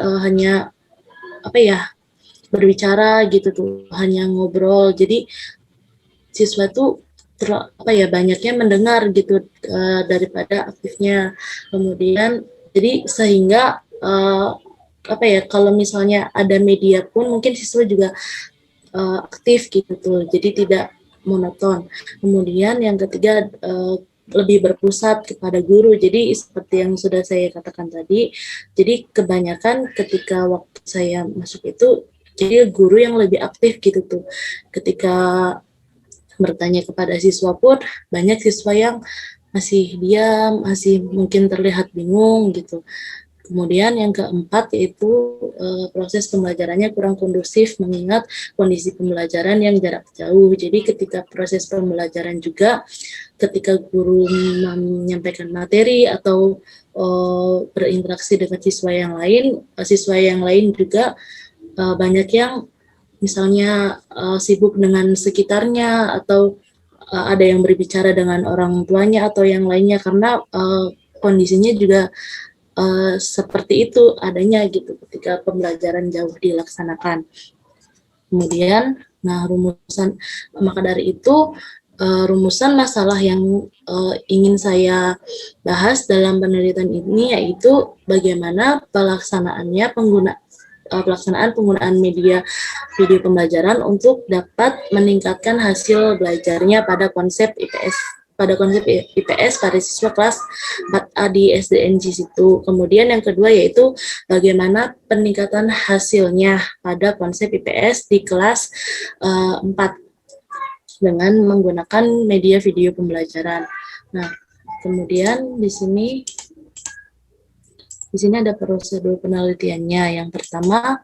hanya apa ya, berbicara gitu tuh, hanya ngobrol. Jadi siswa tuh apa ya, banyaknya mendengar gitu daripada aktifnya. Kemudian jadi sehingga apa ya, kalau misalnya ada media pun mungkin siswa juga aktif gitu tuh, jadi tidak monoton. Kemudian yang ketiga, lebih berpusat kepada guru. Jadi seperti yang sudah saya katakan tadi, jadi kebanyakan ketika waktu saya masuk itu, jadi guru yang lebih aktif gitu tuh. Ketika bertanya kepada siswa pun banyak siswa yang masih diam, masih mungkin terlihat bingung gitu. Kemudian yang keempat yaitu proses pembelajarannya kurang kondusif mengingat kondisi pembelajaran yang jarak jauh. Jadi ketika proses pembelajaran juga, ketika guru menyampaikan materi atau berinteraksi dengan siswa yang lain juga banyak yang misalnya sibuk dengan sekitarnya, atau ada yang berbicara dengan orang tuanya atau yang lainnya, karena kondisinya juga seperti itu adanya gitu ketika pembelajaran jauh dilaksanakan. Kemudian, maka dari itu rumusan masalah yang ingin saya bahas dalam penelitian ini yaitu bagaimana pelaksanaan penggunaan media video pembelajaran untuk dapat meningkatkan hasil belajarnya pada konsep IPS pada siswa kelas 4A di SDNG situ. Kemudian yang kedua yaitu bagaimana peningkatan hasilnya pada konsep IPS di kelas 4 dengan menggunakan media video pembelajaran. Nah, kemudian di sini ada prosedur penelitiannya. Yang pertama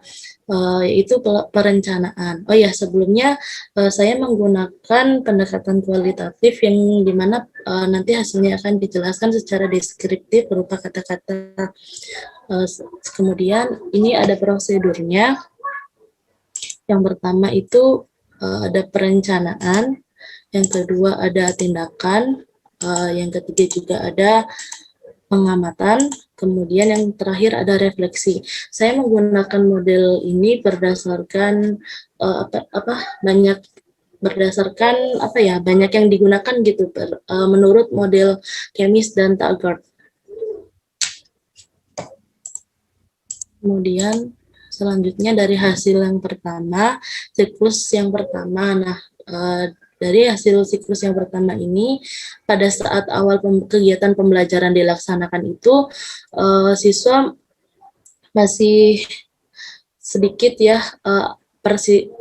yaitu perencanaan. Oh ya, sebelumnya saya menggunakan pendekatan kualitatif yang dimana nanti hasilnya akan dijelaskan secara deskriptif berupa kata-kata. Kemudian ini ada prosedurnya. Yang pertama itu ada perencanaan, yang kedua ada tindakan, yang ketiga juga ada pengamatan, kemudian yang terakhir ada refleksi. Saya menggunakan model ini berdasarkan banyak yang digunakan gitu menurut model Chemis dan Taggart. Kemudian selanjutnya dari hasil yang pertama, siklus yang pertama. Nah, dari hasil siklus yang pertama ini, pada saat awal kegiatan pembelajaran dilaksanakan itu, siswa masih sedikit ya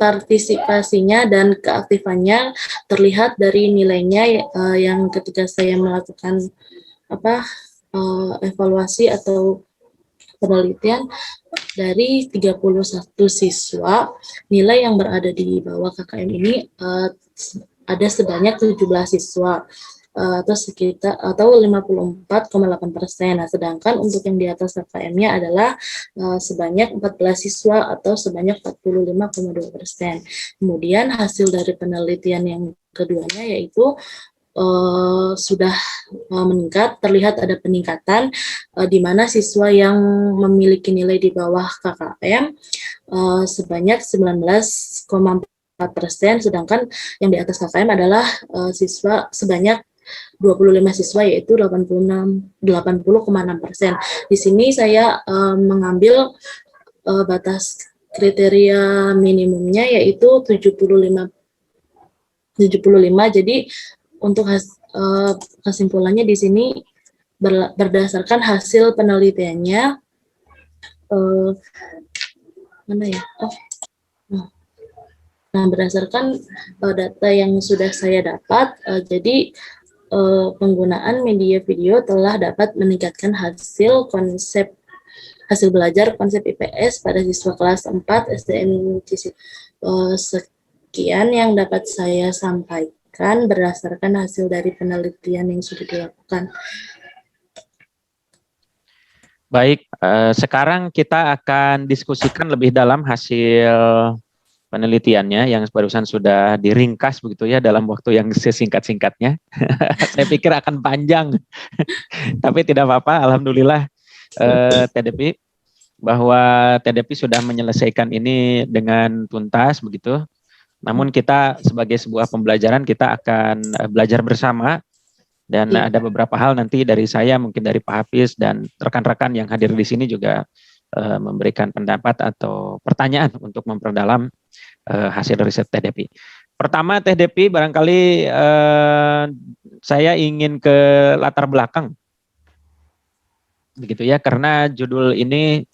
partisipasinya dan keaktifannya terlihat dari nilainya yang ketika saya melakukan evaluasi atau penelitian dari 31 siswa, nilai yang berada di bawah KKM ini ada sebanyak 17 siswa atau 54,8%. Nah, sedangkan untuk yang di atas KKM-nya adalah sebanyak 14 siswa atau sebanyak 45,2%. Kemudian hasil dari penelitian yang keduanya yaitu sudah meningkat, terlihat ada peningkatan di mana siswa yang memiliki nilai di bawah KKM sebanyak 19,4%, sedangkan yang di atas KKM adalah siswa sebanyak 25 siswa yaitu 80,6%. Di sini saya mengambil batas kriteria minimumnya yaitu 75. Jadi untuk kesimpulannya di sini berdasarkan hasil penelitiannya berdasarkan data yang sudah saya dapat, jadi penggunaan media video telah dapat meningkatkan hasil belajar konsep IPS pada siswa kelas 4 SDNG. Sekian yang dapat saya sampaikan berdasarkan hasil dari penelitian yang sudah dilakukan. Baik, sekarang kita akan diskusikan lebih dalam hasil penelitiannya yang barusan sudah diringkas begitu ya dalam waktu yang sesingkat-singkatnya. Saya pikir akan panjang, tapi tidak apa-apa. Alhamdulillah, TDP bahwa TDP sudah menyelesaikan ini dengan tuntas begitu. Namun kita sebagai sebuah pembelajaran kita akan belajar bersama dan Iya. ada beberapa hal nanti dari saya, mungkin dari Pak Hafiz dan rekan-rekan yang hadir di sini juga memberikan pendapat atau pertanyaan untuk memperdalam hasil riset TDP. Pertama TDP barangkali saya ingin ke latar belakang begitu ya, karena judul ini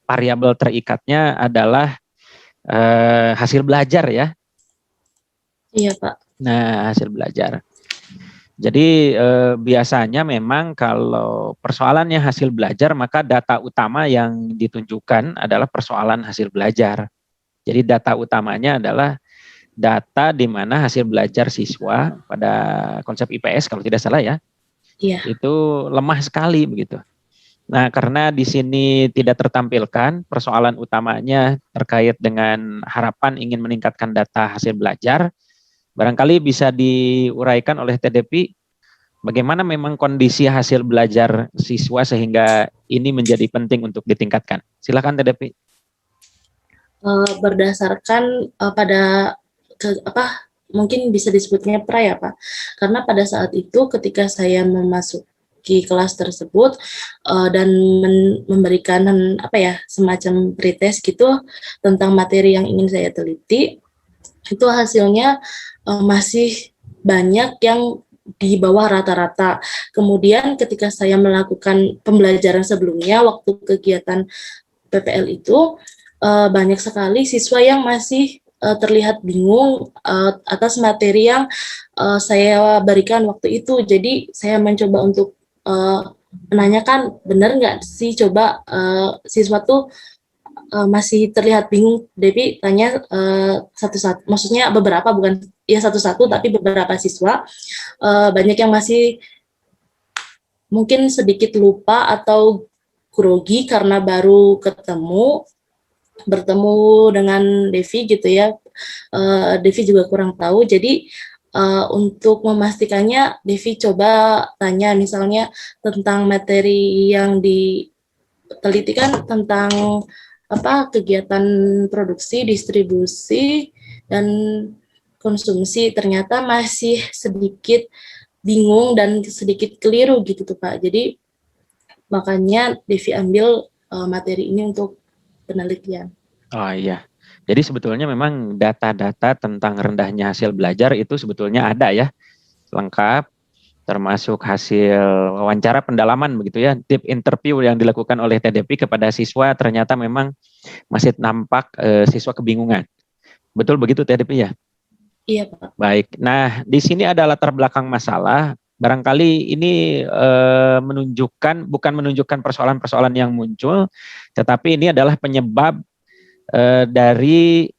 variabel terikatnya adalah hasil belajar ya. Iya, Pak. Nah, hasil belajar. Jadi biasanya memang kalau persoalannya hasil belajar, maka data utama yang ditunjukkan adalah persoalan hasil belajar. Jadi data utamanya adalah data di mana hasil belajar siswa pada konsep IPS kalau tidak salah ya, Iya. itu lemah sekali begitu. Nah, karena di sini tidak tertampilkan persoalan utamanya terkait dengan harapan ingin meningkatkan data hasil belajar, barangkali bisa diuraikan oleh TDP bagaimana memang kondisi hasil belajar siswa sehingga ini menjadi penting untuk ditingkatkan. Silakan TDP. Berdasarkan pada mungkin bisa disebutnya pra ya Pak, karena pada saat itu ketika saya memasuki kelas tersebut dan memberikan semacam pretest gitu tentang materi yang ingin saya teliti, itu hasilnya masih banyak yang di bawah rata-rata. Kemudian ketika saya melakukan pembelajaran sebelumnya waktu kegiatan PPL itu banyak sekali siswa yang masih terlihat bingung atas materi yang saya berikan waktu itu. Jadi saya mencoba untuk menanyakan benar nggak sih coba siswa tuh masih terlihat bingung. Devi tanya satu-satu, maksudnya beberapa, bukan ya satu-satu, tapi beberapa siswa banyak yang masih mungkin sedikit lupa atau grogi karena baru bertemu dengan Devi gitu ya. Devi juga kurang tahu, jadi untuk memastikannya Devi coba tanya misalnya tentang materi yang diteliti kan tentang kegiatan produksi, distribusi, dan konsumsi. Ternyata masih sedikit bingung dan sedikit keliru gitu tuh Pak. Jadi makanya Devi ambil materi ini untuk penelitian. Oh iya. Jadi sebetulnya memang data-data tentang rendahnya hasil belajar itu sebetulnya ada ya, lengkap, termasuk hasil wawancara pendalaman begitu ya, deep interview yang dilakukan oleh TDP kepada siswa, ternyata memang masih nampak siswa kebingungan. Betul begitu TDP ya? Iya Pak. Baik. Nah, di sini ada latar belakang masalah. Barangkali ini bukan menunjukkan persoalan-persoalan yang muncul, tetapi ini adalah penyebab dari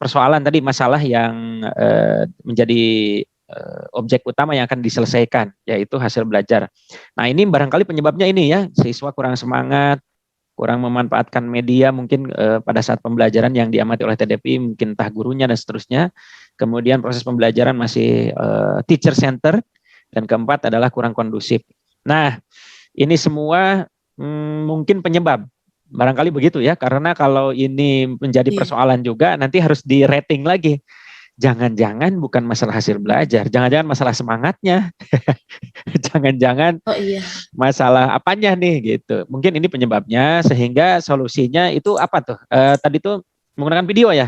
persoalan tadi, masalah yang menjadi objek utama yang akan diselesaikan, yaitu hasil belajar. Nah, ini barangkali penyebabnya ini ya, siswa kurang semangat, kurang memanfaatkan media mungkin pada saat pembelajaran yang diamati oleh TDP, mungkin entah gurunya dan seterusnya. Kemudian proses pembelajaran masih teacher center, dan keempat adalah kurang kondusif. Nah, ini semua mungkin penyebab. Barangkali begitu ya, karena kalau ini menjadi persoalan juga, nanti harus di rating lagi. Jangan-jangan bukan masalah hasil belajar, jangan-jangan masalah semangatnya, jangan-jangan masalah apanya nih gitu. Mungkin ini penyebabnya, sehingga solusinya itu apa tuh? Tadi tuh menggunakan video ya?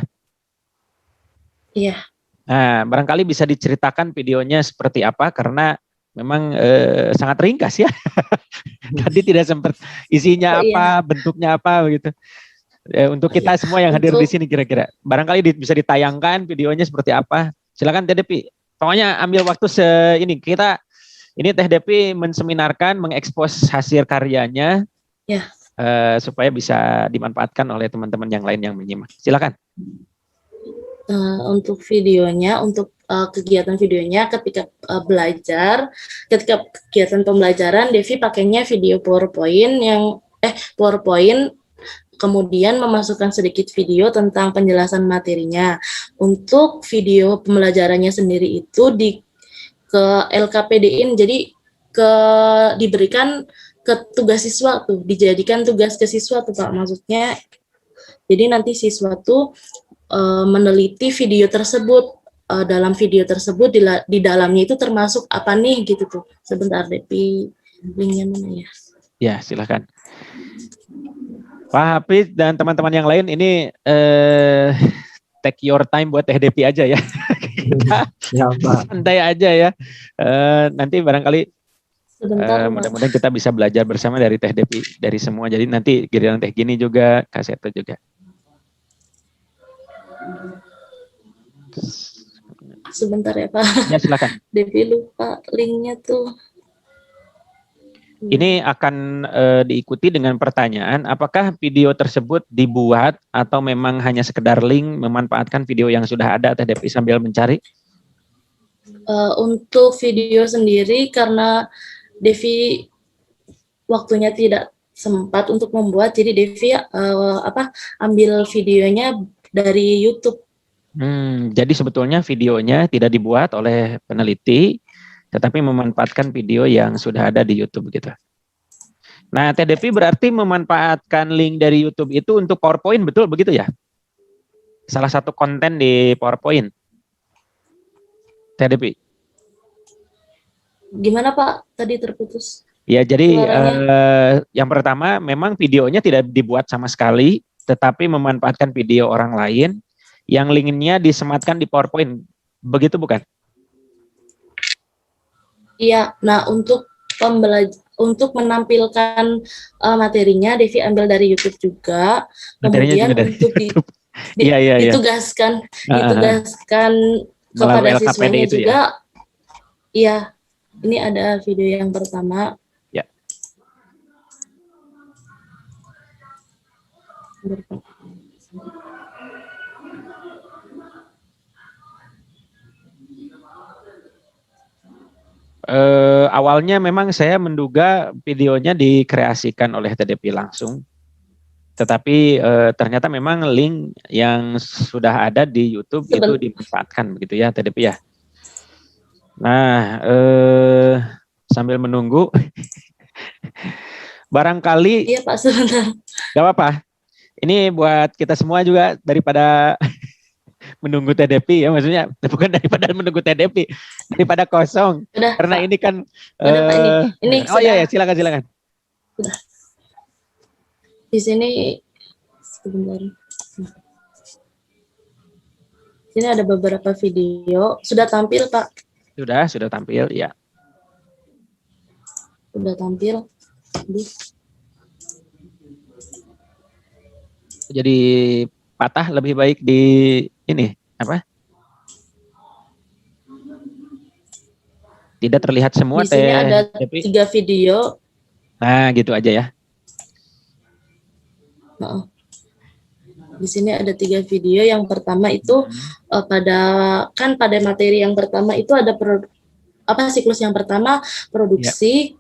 Iya. Nah, barangkali bisa diceritakan videonya seperti apa, karena memang sangat ringkas ya. Tadi tidak sempat isinya apa, bentuknya apa begitu. Untuk kita semua yang hadir di sini kira-kira, barangkali bisa ditayangkan videonya seperti apa. Silakan TDP. Pokoknya ambil waktu ini kita ini TDP menseminarkan, mengekspos hasil karyanya supaya bisa dimanfaatkan oleh teman-teman yang lain yang menyimak. Silakan. Untuk videonya, untuk kegiatan videonya ketika ketika kegiatan pembelajaran, Devi pakainya video PowerPoint kemudian memasukkan sedikit video tentang penjelasan materinya. Untuk video pembelajarannya sendiri itu ke LKPD-in, jadi diberikan ke tugas siswa tuh, dijadikan tugas ke siswa tuh Pak, maksudnya. Jadi nanti siswa tuh meneliti video tersebut. Dalam video tersebut di dalamnya itu termasuk apa nih gitu tuh. Sebentar Depi, linknya mana ya? Ya, silakan. Pak Hafiz dan teman-teman yang lain ini take your time buat Teh Depi aja ya. Kita Ya, Pak. santai aja ya. Nanti barangkali Sebentar Pak. mudah-mudahan kita bisa belajar bersama dari Teh Depi, dari semua. Jadi nanti giliran Teh Gini juga, Kak Seto juga. Sebentar ya Pak. Ya silakan. Devi lupa linknya tuh. Ini akan diikuti dengan pertanyaan, apakah video tersebut dibuat atau memang hanya sekedar link memanfaatkan video yang sudah ada, Teh Devi sambil mencari? Untuk video sendiri karena Devi waktunya tidak sempat untuk membuat, jadi Devi ambil videonya dari YouTube. Jadi sebetulnya videonya tidak dibuat oleh peneliti, tetapi memanfaatkan video yang sudah ada di YouTube gitu. Nah, Teh Devi berarti memanfaatkan link dari YouTube itu untuk PowerPoint, betul begitu ya? Salah satu konten di PowerPoint. Teh Devi. Gimana Pak? Tadi terputus. Ya, jadi yang pertama memang videonya tidak dibuat sama sekali, tetapi memanfaatkan video orang lain yang linknya disematkan di PowerPoint. Begitu bukan? Iya, nah untuk menampilkan materinya, Devi ambil dari YouTube juga. Materinya Kemudian juga dari untuk YouTube. Iya. ditugaskan kepada melalui LKPD siswanya itu juga. Ya? Iya, ini ada video yang pertama. Ya. Awalnya memang saya menduga videonya dikreasikan oleh TDP langsung, tetapi ternyata memang link yang sudah ada di YouTube itu dimanfaatkan begitu ya TDP ya. Nah, sambil menunggu, barangkali. Iya Pak, sebentar. Gak apa-apa. Ini buat kita semua juga daripada menunggu TDP ya, maksudnya bukan daripada menunggu TDP, daripada kosong. Udah, karena Pak. ini kan Udah, Pak, ini oh iya, silakan. Udah. Di sini sebentar. Sini ada beberapa video. Sudah tampil, Pak? Sudah tampil, ya. Sudah tampil. Jadi patah lebih baik di ini apa? Tidak terlihat semua. Di sini ada 3 video. Nah, gitu aja ya. Di sini ada 3 video. Yang pertama itu pada materi yang pertama itu ada siklus yang pertama produksi,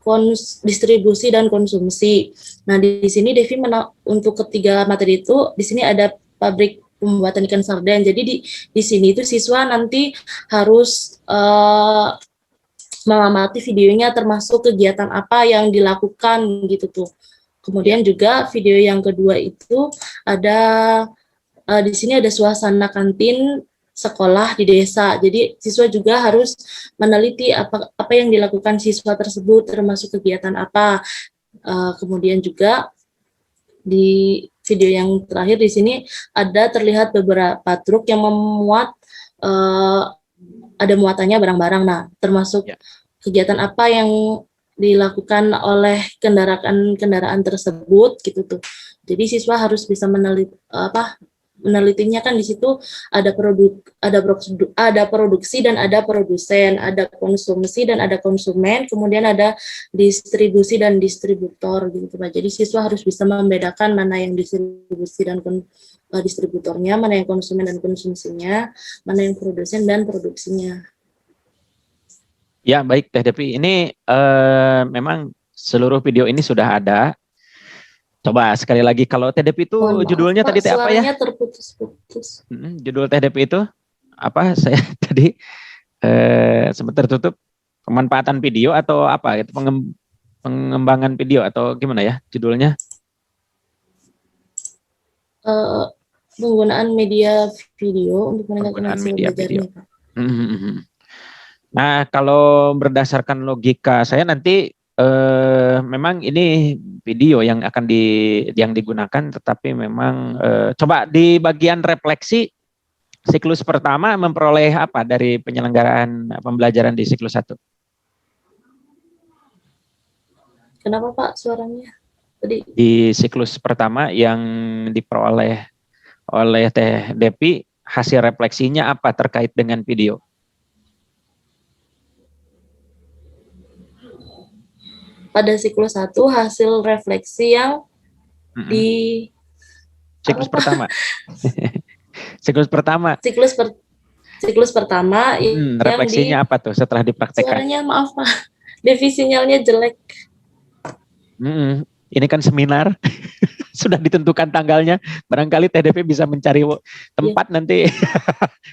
distribusi dan konsumsi. Nah, di sini Devi untuk ketiga materi itu di sini ada pabrik pembuatan ikan sarden. Jadi di sini itu siswa nanti harus mengamati videonya termasuk kegiatan apa yang dilakukan gitu tuh. Kemudian juga video yang kedua itu ada di sini ada suasana kantin sekolah di desa. Jadi siswa juga harus meneliti apa yang dilakukan siswa tersebut termasuk kegiatan apa. Kemudian juga di video yang terakhir di sini ada terlihat beberapa truk yang memuat ada muatannya barang-barang. Nah, termasuk kegiatan apa yang dilakukan oleh kendaraan tersebut gitu tuh. Jadi siswa harus bisa menelitinya kan di situ ada produksi dan ada produsen, ada konsumsi dan ada konsumen, kemudian ada distribusi dan distributor gitu Pak. Jadi siswa harus bisa membedakan mana yang distribusi dan distributornya, mana yang konsumen dan konsumsinya, mana yang produsen dan produksinya. Ya, baik Teh Devi. Ini memang seluruh video ini sudah ada. Coba sekali lagi, kalau Teh Devi itu judulnya Pak, tadi apa ya? Suaranya terputus-putus. Judul Teh Devi itu apa? Saya tadi sempat tertutup. Pemanfaatan video atau apa? Itu pengembangan video atau gimana ya judulnya? Penggunaan media video untuk meningkatkan Penggunaan hasil media video. belajarnya, Pak. Nah, kalau berdasarkan logika saya nanti memang ini video yang akan yang digunakan, tetapi memang coba di bagian refleksi siklus pertama memperoleh apa dari penyelenggaraan pembelajaran di siklus 1? Kenapa Pak suaranya tadi? Di siklus pertama yang diperoleh oleh Teh Depi, hasil refleksinya apa terkait dengan video? Pada siklus 1 hasil refleksi yang di siklus apa, pertama. Siklus pertama. Siklus pertama yang refleksinya apa tuh setelah dipraktekkan? Suaranya maaf Pak, Devi sinyalnya jelek. Ini kan seminar, sudah ditentukan tanggalnya. Barangkali TDP bisa mencari tempat nanti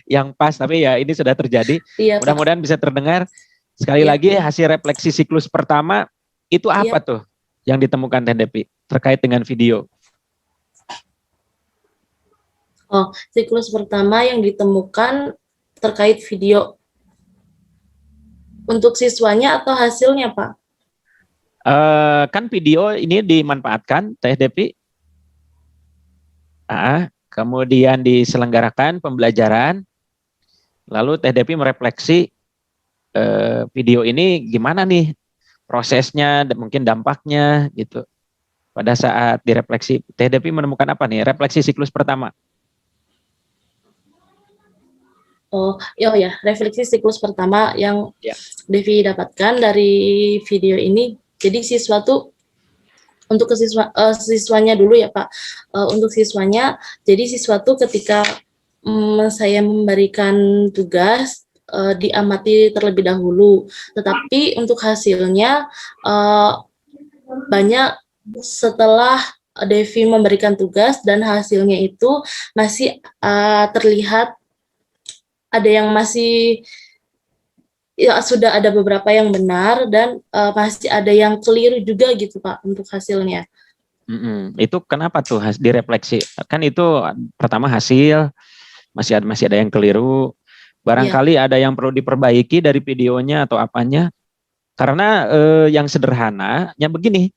yang pas. Tapi ya ini sudah terjadi. Mudah-mudahan bisa terdengar. Sekali lagi hasil refleksi siklus pertama itu apa tuh yang ditemukan TDP terkait dengan video? Oh, siklus pertama yang ditemukan terkait video. Untuk siswanya atau hasilnya, Pak? Kan video ini dimanfaatkan, Teh Depi. Kemudian diselenggarakan pembelajaran, lalu Teh Depi merefleksi video ini gimana nih prosesnya, mungkin dampaknya gitu. Pada saat direfleksi, Teh Depi menemukan apa nih? Refleksi siklus pertama. Oh ya, refleksi siklus pertama yang Devi dapatkan dari video ini. Jadi siswa tuh untuk siswanya dulu ya Pak. Untuk siswanya, jadi siswa tuh ketika saya memberikan tugas diamati terlebih dahulu. Tetapi untuk hasilnya banyak setelah Devi memberikan tugas dan hasilnya itu masih terlihat ada yang masih ya sudah ada beberapa yang benar dan masih ada yang keliru juga gitu Pak untuk hasilnya. Itu kenapa tuh direfleksi? Kan itu pertama hasil masih ada yang keliru. Barangkali ada yang perlu diperbaiki dari videonya atau apanya. Karena yang sederhananya begini,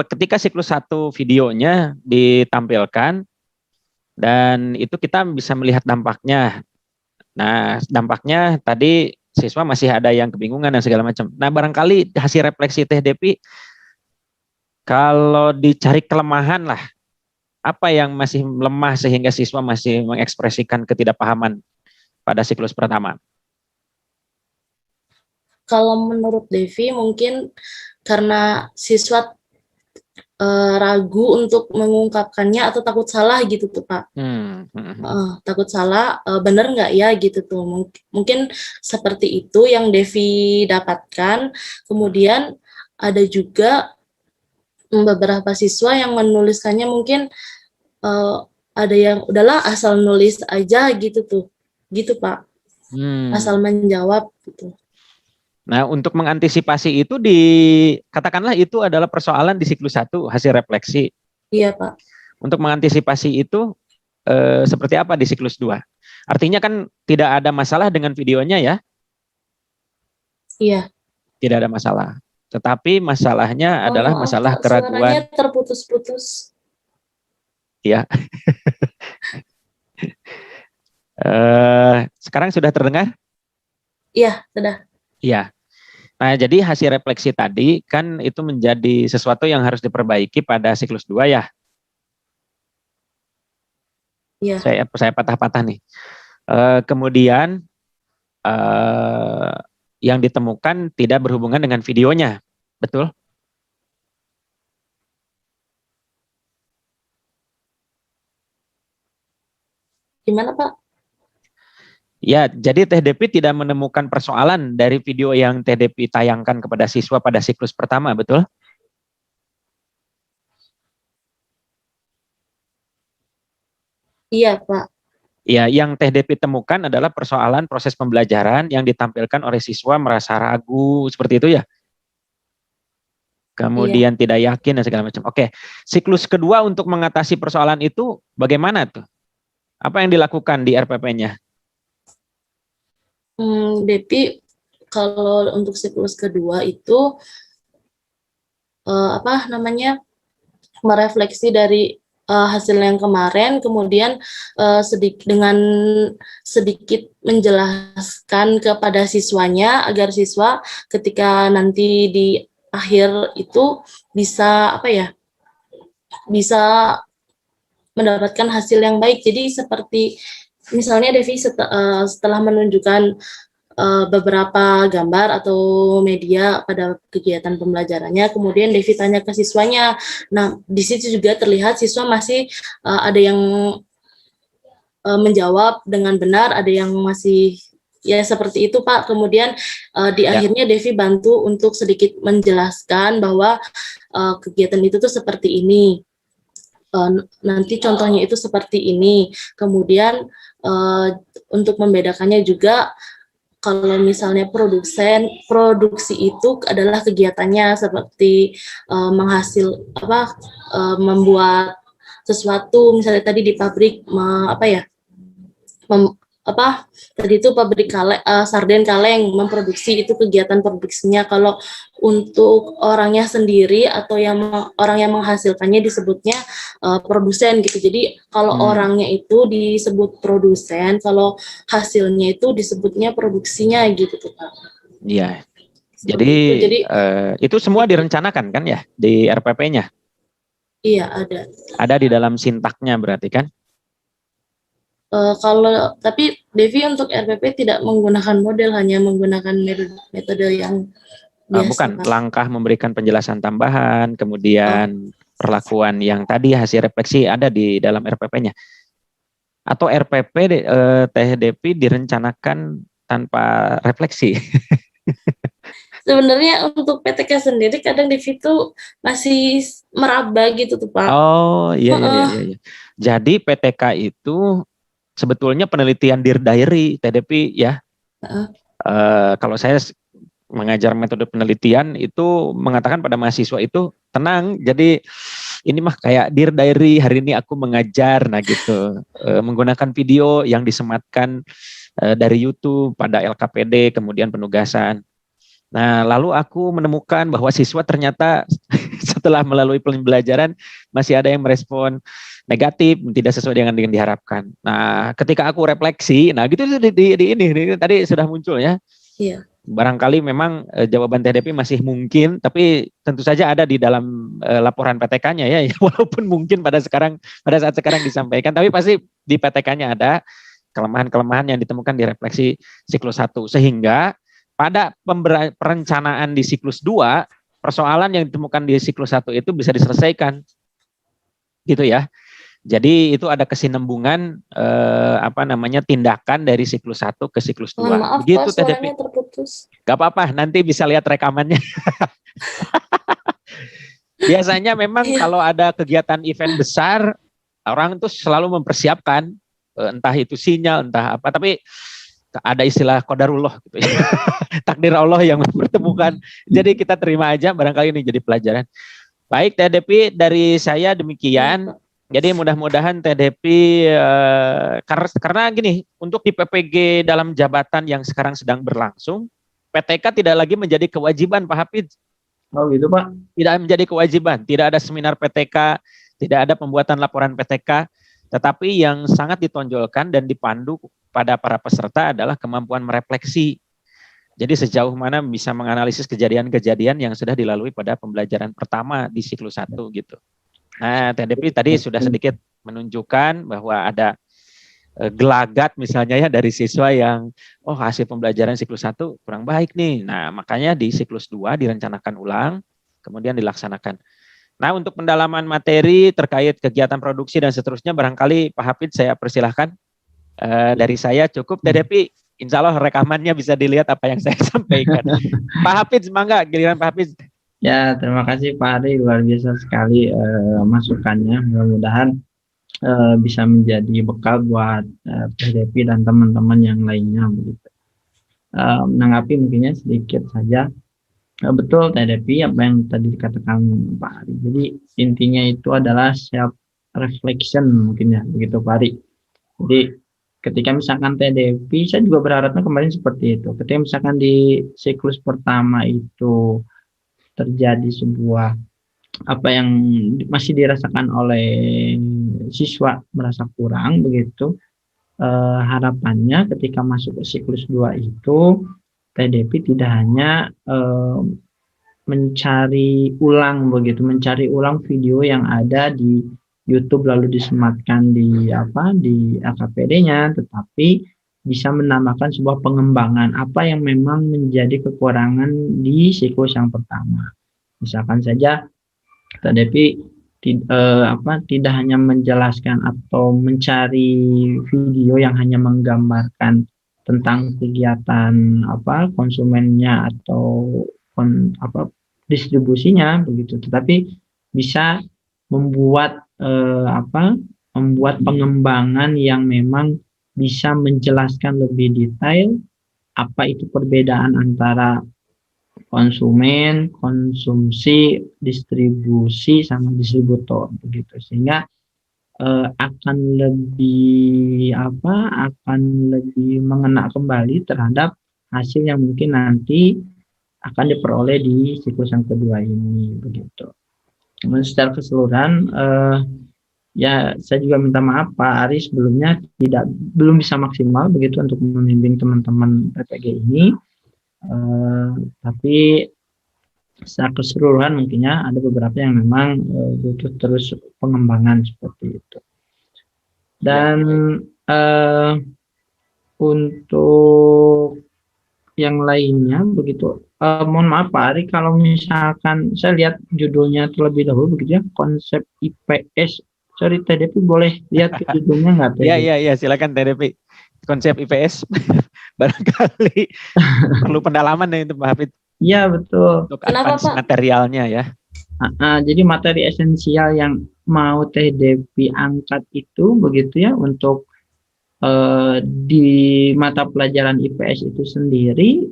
ketika siklus 1 videonya ditampilkan dan itu kita bisa melihat dampaknya. Nah, dampaknya tadi siswa masih ada yang kebingungan dan segala macam. Nah, barangkali hasil refleksi Teh Depi, kalau dicari kelemahan lah, apa yang masih lemah sehingga siswa masih mengekspresikan ketidakpahaman pada siklus pertama? Kalau menurut Devi mungkin karena siswa ragu untuk mengungkapkannya atau takut salah gitu tuh Pak. Takut salah, bener nggak ya gitu tuh. Mungkin seperti itu yang Devi dapatkan. Kemudian ada juga beberapa siswa yang menuliskannya mungkin ada yang udahlah asal nulis aja gitu tuh. Gitu Pak. Asal menjawab gitu. Nah, untuk mengantisipasi itu katakanlah itu adalah persoalan di siklus 1 hasil refleksi. Iya, Pak. Untuk mengantisipasi itu seperti apa di siklus 2? Artinya kan tidak ada masalah dengan videonya ya? Iya. Tidak ada masalah. Tetapi masalahnya adalah masalah keraguan. Suaranya terputus-putus. Ya. Sekarang sudah terdengar? Iya, sudah. Iya. Nah, jadi hasil refleksi tadi kan itu menjadi sesuatu yang harus diperbaiki pada siklus 2 ya. Iya. Saya patah-patah nih. Kemudian yang ditemukan tidak berhubungan dengan videonya, betul? Gimana Pak? Ya, jadi Teh Depi tidak menemukan persoalan dari video yang Teh Depi tayangkan kepada siswa pada siklus pertama, betul? Iya, Pak. Ya, yang Teh Depi temukan adalah persoalan proses pembelajaran yang ditampilkan oleh siswa merasa ragu, seperti itu ya? Iya. kemudian tidak yakin dan segala macam. Oke, siklus kedua untuk mengatasi persoalan itu bagaimana tuh? Apa yang dilakukan di RPP-nya? Depi kalau untuk siklus kedua itu apa namanya, merefleksi dari hasil yang kemarin, kemudian dengan sedikit menjelaskan kepada siswanya agar siswa ketika nanti di akhir itu bisa apa ya, bisa mendapatkan hasil yang baik. Jadi seperti misalnya Devi setelah menunjukkan beberapa gambar atau media pada kegiatan pembelajarannya, kemudian Devi tanya ke siswanya. Nah, di situ juga terlihat siswa masih ada yang menjawab dengan benar, ada yang masih ya seperti itu Pak. Kemudian di akhirnya Devi bantu untuk sedikit menjelaskan bahwa kegiatan itu tuh seperti ini. Nanti contohnya itu seperti ini. Kemudian untuk membedakannya juga, kalau misalnya produksi itu adalah kegiatannya seperti membuat sesuatu, misalnya tadi di pabrik tadi itu pabrik sarden kaleng memproduksi, itu kegiatan produksinya. Kalau untuk orangnya sendiri atau orang yang menghasilkannya disebutnya produsen gitu. Jadi kalau orangnya itu disebut produsen, kalau hasilnya itu disebutnya produksinya gitu Pak. Iya. Jadi itu semua direncanakan kan ya di RPP-nya? Iya, ada. Ada di dalam sintaknya berarti kan? Tapi Devi untuk RPP tidak menggunakan model, hanya menggunakan metode yang biasa. Bukan, langkah memberikan penjelasan tambahan, kemudian perlakuan yang tadi hasil refleksi ada di dalam RPP-nya. Atau RPP Teh Devi direncanakan tanpa refleksi? Sebenarnya untuk PTK sendiri kadang Devi itu masih meraba gitu tuh Pak. Oh iya. Jadi PTK itu sebetulnya penelitian Dear Diary, TDP ya. Kalau saya mengajar metode penelitian itu mengatakan pada mahasiswa itu tenang, jadi ini mah kayak Dear Diary, hari ini aku mengajar, nah gitu. Menggunakan video yang disematkan dari YouTube pada LKPD, kemudian penugasan. Nah, lalu aku menemukan bahwa siswa ternyata setelah melalui pembelajaran masih ada yang merespon negatif, tidak sesuai dengan yang diharapkan. Nah, ketika aku refleksi, nah gitu ini tadi sudah muncul ya. Iya. Barangkali memang jawaban TDP masih mungkin, tapi tentu saja ada di dalam laporan PTK-nya ya, walaupun mungkin pada saat sekarang disampaikan, tapi pasti di PTK-nya ada kelemahan-kelemahan yang ditemukan di refleksi siklus 1, sehingga pada perencanaan di siklus 2, persoalan yang ditemukan di siklus 1 itu bisa diselesaikan. Gitu ya. Jadi itu ada kesinambungan tindakan dari siklus 1 ke siklus 2. Maaf begitu Pak, suaranya terputus. Gak apa-apa, nanti bisa lihat rekamannya. Biasanya memang kalau ada kegiatan event besar, orang tuh selalu mempersiapkan entah itu sinyal, entah apa, tapi ada istilah qadarullah gitu ya. Takdir Allah yang mempertemukan. Jadi kita terima aja, barangkali ini jadi pelajaran. Baik, Teh Depi, dari saya demikian. Jadi mudah-mudahan Teh Depi karena gini, untuk di PPG dalam jabatan yang sekarang sedang berlangsung, PTK tidak lagi menjadi kewajiban Pak Hafidz. Oh gitu Pak? Tidak menjadi kewajiban, tidak ada seminar PTK, tidak ada pembuatan laporan PTK, tetapi yang sangat ditonjolkan dan dipandu pada para peserta adalah kemampuan merefleksi. Jadi sejauh mana bisa menganalisis kejadian-kejadian yang sudah dilalui pada pembelajaran pertama di siklus 1 gitu. Nah, TDP tadi sudah sedikit menunjukkan bahwa ada gelagat misalnya ya dari siswa yang hasil pembelajaran siklus 1 kurang baik nih. Nah, makanya di siklus 2 direncanakan ulang, kemudian dilaksanakan. Nah, untuk pendalaman materi terkait kegiatan produksi dan seterusnya, barangkali Pak Hafidz saya persilahkan. Dari saya cukup, TDP insya Allah rekamannya bisa dilihat apa yang saya sampaikan. Pak Hafidz, mangga, giliran Pak Hafidz. Ya, terima kasih Pak Ari, luar biasa sekali masukannya. Mudah-mudahan bisa menjadi bekal buat TDP dan teman-teman yang lainnya begitu. Menanggapi mungkinnya sedikit saja. Betul TDP apa yang tadi dikatakan Pak Ari. Jadi intinya itu adalah self reflection mungkin ya begitu Pak Ari. Jadi ketika misalkan TDP, saya juga berharapnya kemarin seperti itu. Ketika misalkan di siklus pertama itu terjadi sebuah apa yang masih dirasakan oleh siswa merasa kurang begitu, harapannya ketika masuk ke siklus 2 itu TDP tidak hanya mencari ulang begitu, mencari ulang video yang ada di YouTube lalu disematkan di LKPD-nya, tetapi bisa menambahkan sebuah pengembangan apa yang memang menjadi kekurangan di siklus yang pertama. Misalkan saja TDP tidak hanya menjelaskan atau mencari video yang hanya menggambarkan tentang kegiatan konsumennya atau distribusinya begitu, tetapi bisa membuat membuat pengembangan yang memang bisa menjelaskan lebih detail apa itu perbedaan antara konsumen, konsumsi, distribusi sama distributor begitu, sehingga akan lebih mengena kembali terhadap hasil yang mungkin nanti akan diperoleh di siklus yang kedua ini begitu. Kemudian secara keseluruhan ya saya juga minta maaf Pak Ari sebelumnya belum bisa maksimal begitu untuk membimbing teman-teman PPG ini. Tapi secara keseluruhan mungkinnya ada beberapa yang memang butuh terus pengembangan seperti itu. Dan untuk yang lainnya begitu, mohon maaf Pak Ari kalau misalkan saya lihat judulnya terlebih dahulu begitu ya, konsep IPS. Sorry TDP boleh lihat ke judulnya nggak? Iya silakan TDP. Konsep IPS barangkali perlu pendalaman nih itu Pak Hafid. Iya betul. Untuk advance materialnya ya. Jadi materi esensial yang mau TDP angkat itu begitu ya untuk di mata pelajaran IPS itu sendiri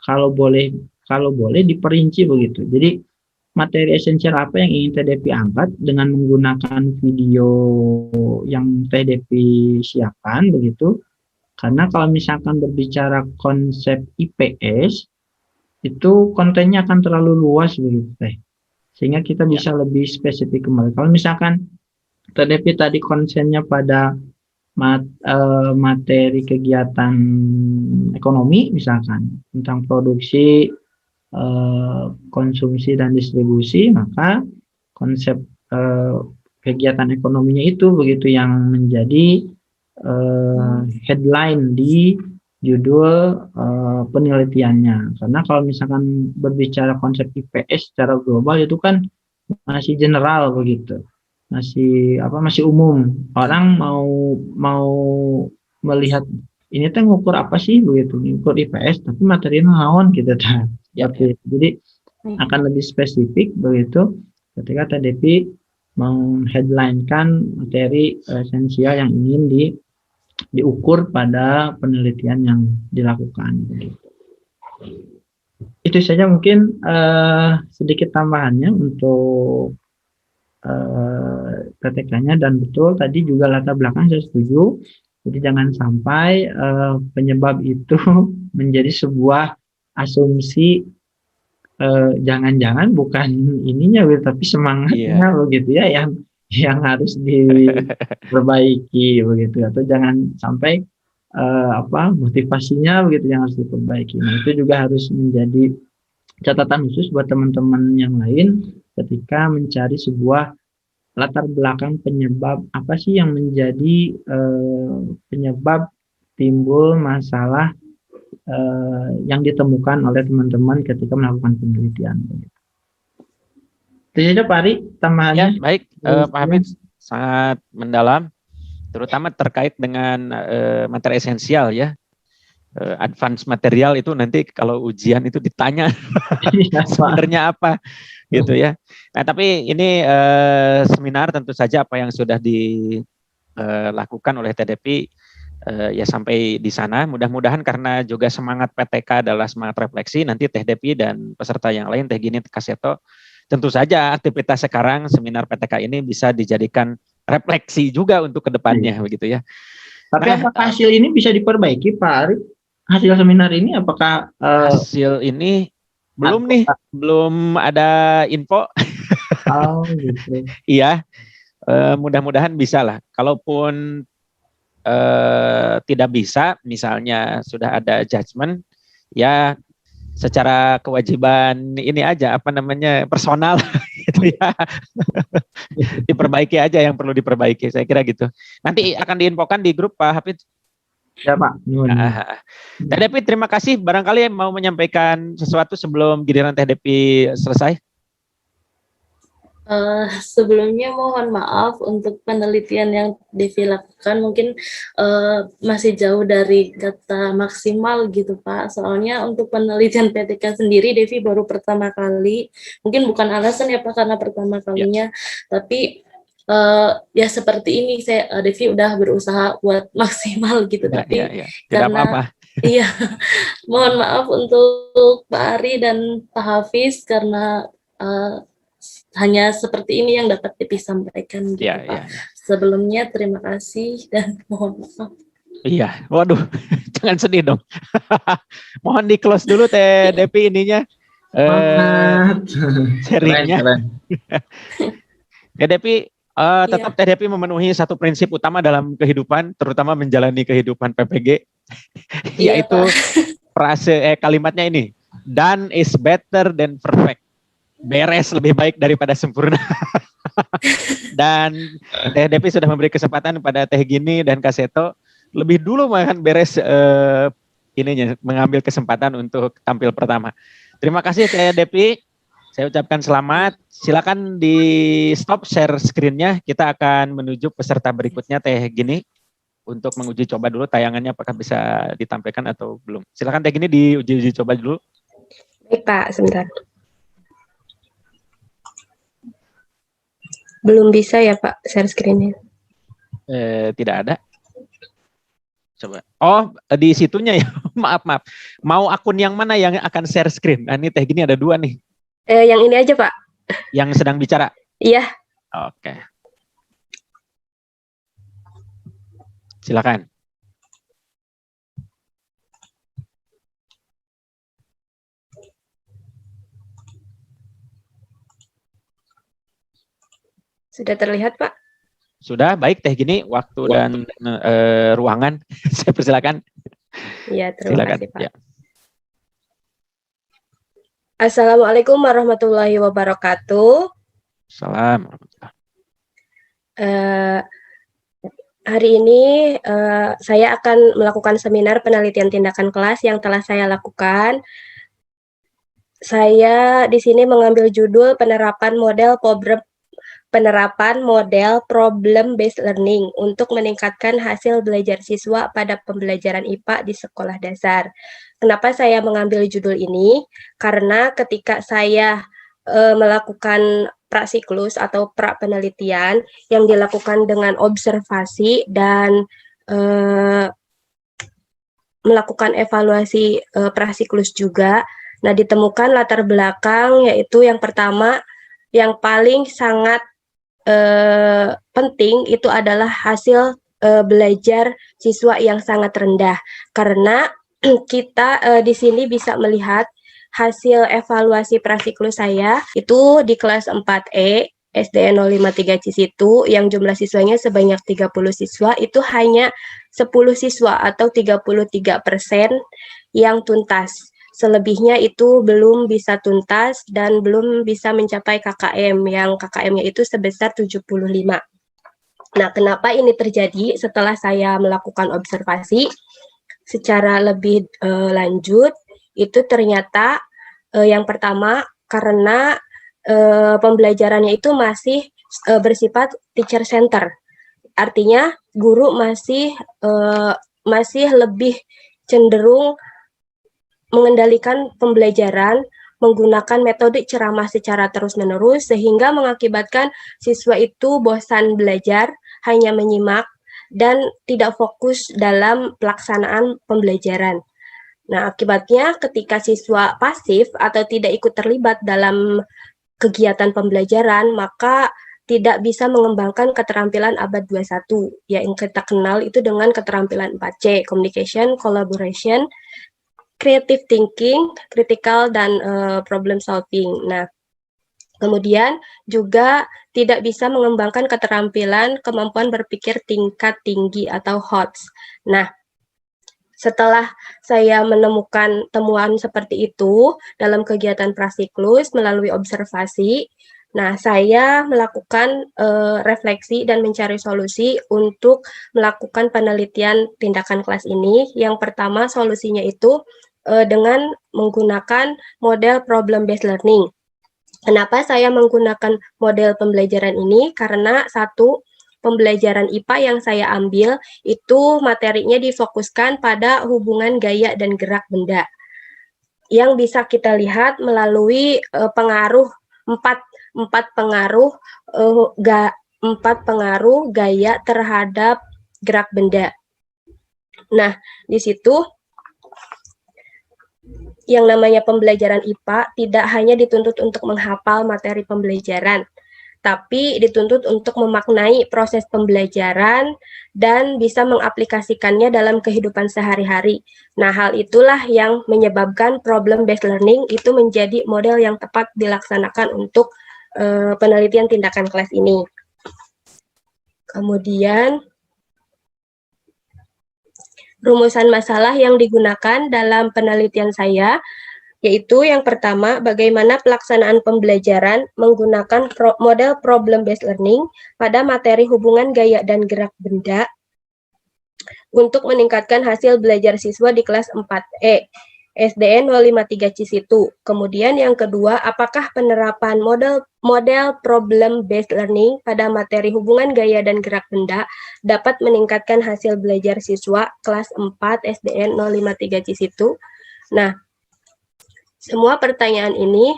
kalau boleh diperinci begitu. Jadi materi esensial apa yang ingin TDP angkat dengan menggunakan video yang TDP siapkan begitu. Karena kalau misalkan berbicara konsep IPS itu kontennya akan terlalu luas begitu teh. Sehingga kita bisa lebih spesifik kembali. Kalau misalkan TDP tadi konsennya pada materi kegiatan ekonomi misalkan tentang produksi, konsumsi dan distribusi, maka konsep kegiatan ekonominya itu begitu yang menjadi headline di judul penelitiannya. Karena kalau misalkan berbicara konsep IPS secara global itu kan masih general begitu, masih umum. Orang mau melihat ini teh ngukur apa sih begitu, ngukur IPS tapi materinya naon gitu kan. Jadi akan lebih spesifik begitu ketika TDP mengheadlinekan materi esensial yang ingin diukur pada penelitian yang dilakukan begitu. Itu saja mungkin sedikit tambahannya untuk PTK-nya, dan betul tadi juga latar belakang saya setuju. Jadi jangan sampai penyebab itu menjadi sebuah asumsi, jangan-jangan bukan ininya tapi semangatnya begitu ya yang harus diperbaiki begitu, atau jangan sampai motivasinya begitu yang harus diperbaiki. Nah, itu juga harus menjadi catatan khusus buat teman-teman yang lain ketika mencari sebuah latar belakang penyebab apa sih yang menjadi penyebab timbul masalah yang ditemukan oleh teman-teman ketika melakukan penelitian. Itu saja Pak Ari tambahannya. Ya, baik Pak Hafid, sangat mendalam, terutama terkait dengan materi esensial ya. Advance material itu nanti kalau ujian itu ditanya sebenarnya apa gitu ya. Nah tapi ini seminar tentu saja apa yang sudah dilakukan oleh TDP Ya sampai di sana. Mudah-mudahan karena juga semangat PTK adalah semangat refleksi, nanti Teh Depi dan peserta yang lain, Teh Gini, Teh Kaseto, tentu saja aktivitas sekarang seminar PTK ini bisa dijadikan refleksi juga untuk kedepannya, begitu ya. Tapi Nah, apakah hasil ini bisa diperbaiki, Pak Ari? Hasil seminar ini apakah hasil ini belum nih, belum ada info. gitu. Iya, mudah-mudahan bisa lah. Kalaupun tidak bisa, misalnya sudah ada judgement, ya secara kewajiban ini aja, apa namanya, personal gitu ya. Diperbaiki aja yang perlu diperbaiki, saya kira gitu. Nanti akan diinfokan di grup Pak Hafid. Ya Pak. Teh Depi, terima kasih. Barangkali mau menyampaikan sesuatu sebelum giliran Teh Depi selesai. Sebelumnya mohon maaf untuk penelitian yang Devi lakukan, mungkin masih jauh dari kata maksimal gitu Pak. Soalnya untuk penelitian PTK sendiri Devi baru pertama kali, mungkin bukan alasan ya Pak karena pertama kalinya, tapi ya seperti ini Devi udah berusaha buat maksimal gitu, tapi Tidak karena apa-apa. Iya, mohon maaf untuk Pak Ari dan Pak Hafiz karena hanya seperti ini yang dapat disampaikan gitu Pak. Sebelumnya terima kasih dan mohon maaf. Iya, waduh, jangan sedih dong. Mohon di close dulu Teh Depi ininya. Sharingnya. Teh Depi, tetap Teh Depi memenuhi satu prinsip utama dalam kehidupan, terutama menjalani kehidupan PPG, yaitu kalimatnya ini, done is better than perfect. Beres lebih baik daripada sempurna. Dan Teh Depi sudah memberi kesempatan pada Teh Gini dan Kaseto lebih dulu makan beres mengambil kesempatan untuk tampil pertama. Terima kasih Teh Depi. Saya ucapkan selamat. Silakan di stop share screen-nya. Kita akan menuju peserta berikutnya Teh Gini untuk menguji coba dulu tayangannya apakah bisa ditampilkan atau belum. Silakan Teh Gini diuji coba dulu. Baik Pak, sebentar. Belum bisa ya Pak share screen-nya? Tidak ada. Coba. Oh, di situnya ya. Maaf. Mau akun yang mana yang akan share screen? Nah, ini Teh Gini ada 2 nih. Yang ini aja Pak. Yang sedang bicara? Iya. Oke. Silakan. Sudah terlihat Pak? Sudah, baik Teh Gini, waktu dan ruangan. Saya persilakan. Iya, terima kasih Pak. Ya. Assalamualaikum warahmatullahi wabarakatuh. Salam. Hari ini saya akan melakukan seminar penelitian tindakan kelas yang telah saya lakukan. Saya di sini mengambil judul penerapan model problem based learning untuk meningkatkan hasil belajar siswa pada pembelajaran IPA di sekolah dasar. Kenapa saya mengambil judul ini? Karena ketika saya melakukan prasiklus atau pra penelitian yang dilakukan dengan observasi dan melakukan evaluasi prasiklus juga. Nah, ditemukan latar belakang yaitu yang pertama yang paling sangat penting itu adalah hasil belajar siswa yang sangat rendah, karena kita di sini bisa melihat hasil evaluasi prasiklus saya itu di kelas 4E SDN 053 Cisitu yang jumlah siswanya sebanyak 30 siswa, itu hanya 10 siswa atau 33% yang tuntas. Selebihnya itu belum bisa tuntas dan belum bisa mencapai KKM, yang KKM-nya itu sebesar 75. Nah, kenapa ini terjadi? Setelah saya melakukan observasi secara lebih lanjut, itu ternyata yang pertama karena pembelajarannya itu masih bersifat teacher center. Artinya guru masih lebih cenderung mengendalikan pembelajaran menggunakan metode ceramah secara terus-menerus sehingga mengakibatkan siswa itu bosan belajar, hanya menyimak dan tidak fokus dalam pelaksanaan pembelajaran. Nah, akibatnya ketika siswa pasif atau tidak ikut terlibat dalam kegiatan pembelajaran, maka tidak bisa mengembangkan keterampilan abad 21 yang kita kenal itu dengan keterampilan 4C, communication, collaboration, creative thinking, critical, dan problem solving. Nah, kemudian juga tidak bisa mengembangkan keterampilan kemampuan berpikir tingkat tinggi atau HOTS. Nah, setelah saya menemukan temuan seperti itu dalam kegiatan prasiklus melalui observasi, nah saya melakukan refleksi dan mencari solusi untuk melakukan penelitian tindakan kelas ini. Yang pertama solusinya itu dengan menggunakan model problem based learning. Kenapa saya menggunakan model pembelajaran ini? Karena satu, pembelajaran IPA yang saya ambil itu materinya difokuskan pada hubungan gaya dan gerak benda yang bisa kita lihat melalui pengaruh empat pengaruh gaya terhadap gerak benda. Nah, di situ yang namanya pembelajaran IPA tidak hanya dituntut untuk menghafal materi pembelajaran, tapi dituntut untuk memaknai proses pembelajaran dan bisa mengaplikasikannya dalam kehidupan sehari-hari. Nah, hal itulah yang menyebabkan problem based learning itu menjadi model yang tepat dilaksanakan untuk penelitian tindakan kelas ini. Kemudian, rumusan masalah yang digunakan dalam penelitian saya yaitu yang pertama, bagaimana pelaksanaan pembelajaran menggunakan model problem based learning pada materi hubungan gaya dan gerak benda untuk meningkatkan hasil belajar siswa di kelas 4E SDN 053 Cisitu. Kemudian yang kedua, apakah penerapan model problem based learning pada materi hubungan gaya dan gerak benda dapat meningkatkan hasil belajar siswa kelas 4 SDN 053 Cisitu? Nah, semua pertanyaan ini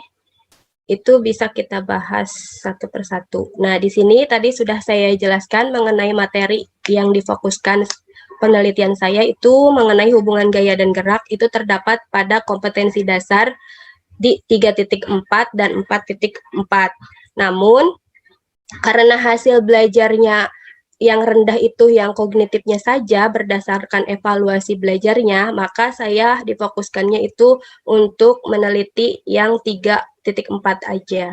itu bisa kita bahas satu persatu. Nah, di sini tadi sudah saya jelaskan mengenai materi yang difokuskan penelitian saya itu mengenai hubungan gaya dan gerak itu terdapat pada kompetensi dasar di 3.4 dan 4.4. Namun, karena hasil belajarnya yang rendah itu yang kognitifnya saja berdasarkan evaluasi belajarnya, maka saya difokuskannya itu untuk meneliti yang 3.4 aja.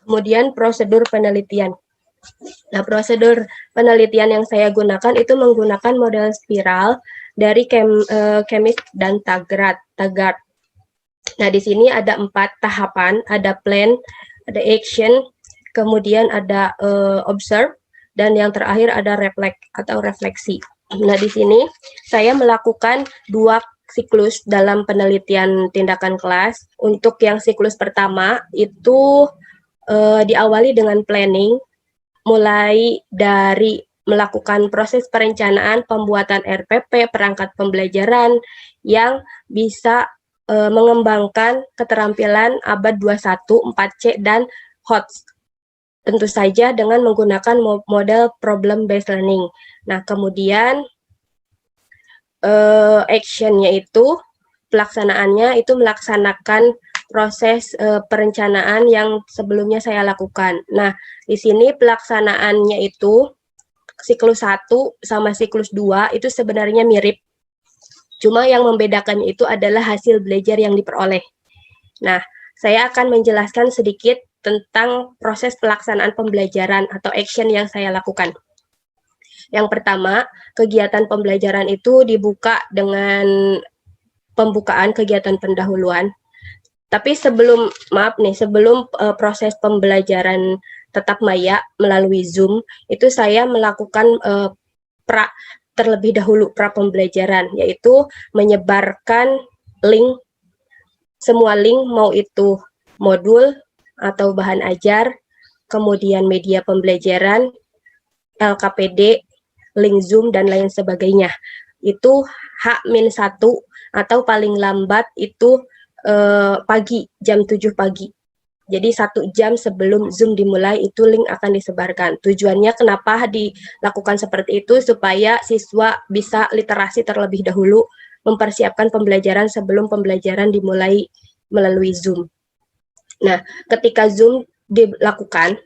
Kemudian prosedur penelitian. Nah, prosedur penelitian yang saya gunakan itu menggunakan model spiral dari Chemist dan Taggart. Nah, di sini ada 4 tahapan, ada plan, ada action, kemudian ada observe, dan yang terakhir ada refleksi. Nah, di sini saya melakukan 2 siklus dalam penelitian tindakan kelas. Untuk yang siklus pertama itu diawali dengan planning, mulai dari melakukan proses perencanaan pembuatan RPP, perangkat pembelajaran yang bisa mengembangkan keterampilan abad 21, 4C, dan HOTS. Tentu saja dengan menggunakan model problem based learning. Nah, kemudian action-nya itu pelaksanaannya itu melaksanakan proses perencanaan yang sebelumnya saya lakukan. Nah, di sini pelaksanaannya itu siklus 1 sama siklus 2 itu sebenarnya mirip. Cuma yang membedakannya itu adalah hasil belajar yang diperoleh. Nah, saya akan menjelaskan sedikit tentang proses pelaksanaan pembelajaran atau action yang saya lakukan. Yang pertama, kegiatan pembelajaran itu dibuka dengan pembukaan kegiatan pendahuluan. Tapi sebelum proses pembelajaran tatap maya melalui Zoom, itu saya melakukan terlebih dahulu pra pembelajaran, yaitu menyebarkan link, semua link mau itu modul atau bahan ajar, kemudian media pembelajaran, LKPD, link Zoom, dan lain sebagainya. Itu H-1 atau paling lambat itu pagi, jam 7 pagi. Jadi 1 jam sebelum Zoom dimulai itu link akan disebarkan. Tujuannya kenapa dilakukan seperti itu supaya siswa bisa literasi terlebih dahulu, mempersiapkan pembelajaran sebelum pembelajaran dimulai melalui Zoom. Nah, ketika Zoom dilakukan,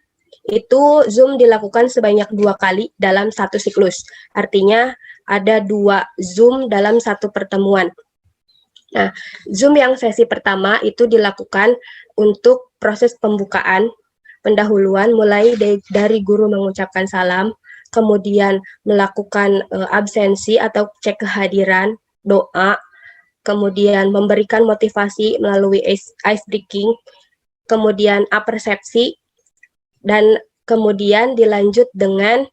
itu Zoom dilakukan sebanyak 2 kali dalam satu siklus. Artinya ada 2 Zoom dalam satu pertemuan. Nah, Zoom yang sesi pertama itu dilakukan untuk proses pembukaan, pendahuluan mulai dari guru mengucapkan salam, kemudian melakukan absensi atau cek kehadiran, doa, kemudian memberikan motivasi melalui ice breaking, kemudian apersepsi, dan kemudian dilanjut dengan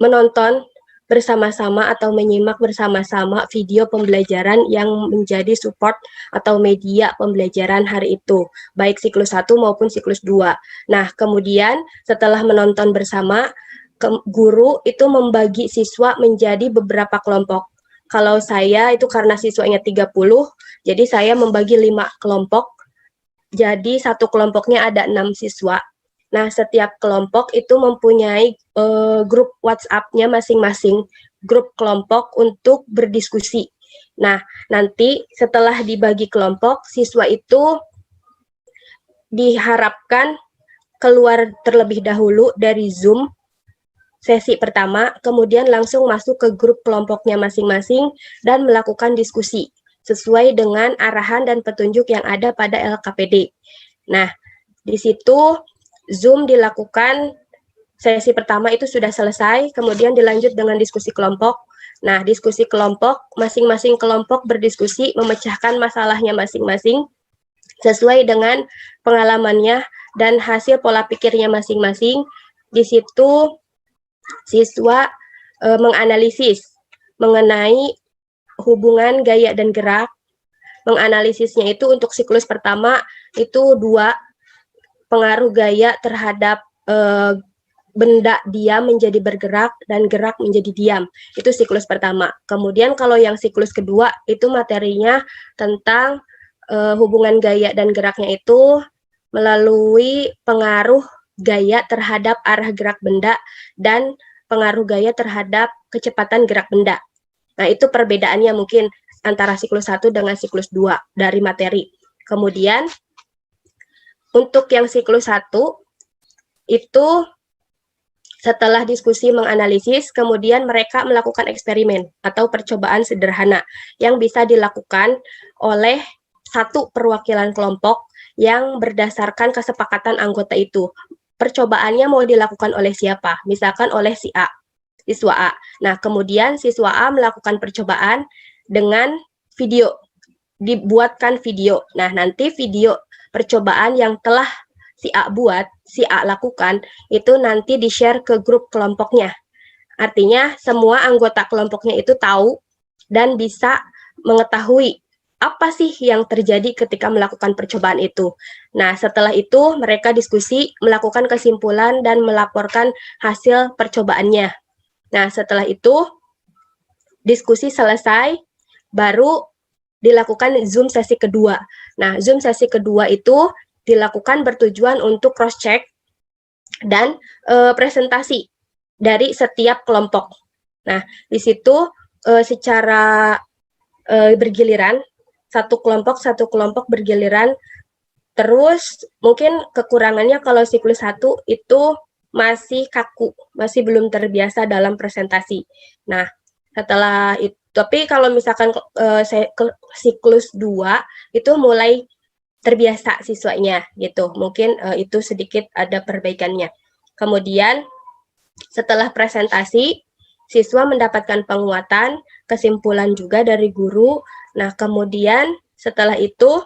menonton bersama-sama atau menyimak bersama-sama video pembelajaran yang menjadi support atau media pembelajaran hari itu, baik siklus 1 maupun siklus 2. Nah, kemudian setelah menonton bersama, guru itu membagi siswa menjadi beberapa kelompok. Kalau saya itu karena siswanya 30, jadi saya membagi 5 kelompok. Jadi satu kelompoknya ada 6 siswa. Nah, setiap kelompok itu mempunyai grup WhatsApp-nya masing-masing, grup kelompok untuk berdiskusi. Nah, nanti setelah dibagi kelompok, siswa itu diharapkan keluar terlebih dahulu dari Zoom sesi pertama, kemudian langsung masuk ke grup kelompoknya masing-masing dan melakukan diskusi sesuai dengan arahan dan petunjuk yang ada pada LKPD. Nah, di situ Zoom dilakukan sesi pertama itu sudah selesai, kemudian dilanjut dengan diskusi kelompok. Nah, diskusi kelompok, masing-masing kelompok berdiskusi memecahkan masalahnya masing-masing sesuai dengan pengalamannya dan hasil pola pikirnya masing-masing. Di situ siswa menganalisis mengenai hubungan gaya dan gerak. Menganalisisnya itu untuk siklus pertama itu 2, pengaruh gaya terhadap benda diam menjadi bergerak dan gerak menjadi diam. Itu siklus pertama. Kemudian kalau yang siklus kedua itu materinya tentang hubungan gaya dan geraknya itu melalui pengaruh gaya terhadap arah gerak benda dan pengaruh gaya terhadap kecepatan gerak benda. Nah, itu perbedaannya mungkin antara siklus 1 dengan siklus 2 dari materi. Kemudian untuk yang siklus 1 itu setelah diskusi menganalisis, kemudian mereka melakukan eksperimen atau percobaan sederhana yang bisa dilakukan oleh satu perwakilan kelompok yang berdasarkan kesepakatan anggota itu. Percobaannya mau dilakukan oleh siapa? Misalkan oleh si A, siswa A. Nah, kemudian siswa A melakukan percobaan dengan video, dibuatkan video. Nah, nanti video percobaan yang telah si A buat, si A lakukan, itu nanti di-share ke grup kelompoknya. Artinya semua anggota kelompoknya itu tahu dan bisa mengetahui apa sih yang terjadi ketika melakukan percobaan itu. Nah, setelah itu mereka diskusi, melakukan kesimpulan dan melaporkan hasil percobaannya. Nah, setelah itu diskusi selesai, baru dilakukan Zoom sesi kedua. Nah, Zoom sesi kedua itu dilakukan bertujuan untuk cross-check dan presentasi dari setiap kelompok. Nah, di situ secara bergiliran, satu kelompok bergiliran, terus mungkin kekurangannya kalau siklus 1 itu masih kaku, masih belum terbiasa dalam presentasi. Nah, setelah itu, tapi kalau misalkan siklus 2 itu mulai terbiasa siswanya gitu. Mungkin itu sedikit ada perbaikannya. Kemudian setelah presentasi, siswa mendapatkan penguatan, kesimpulan juga dari guru. Nah, kemudian setelah itu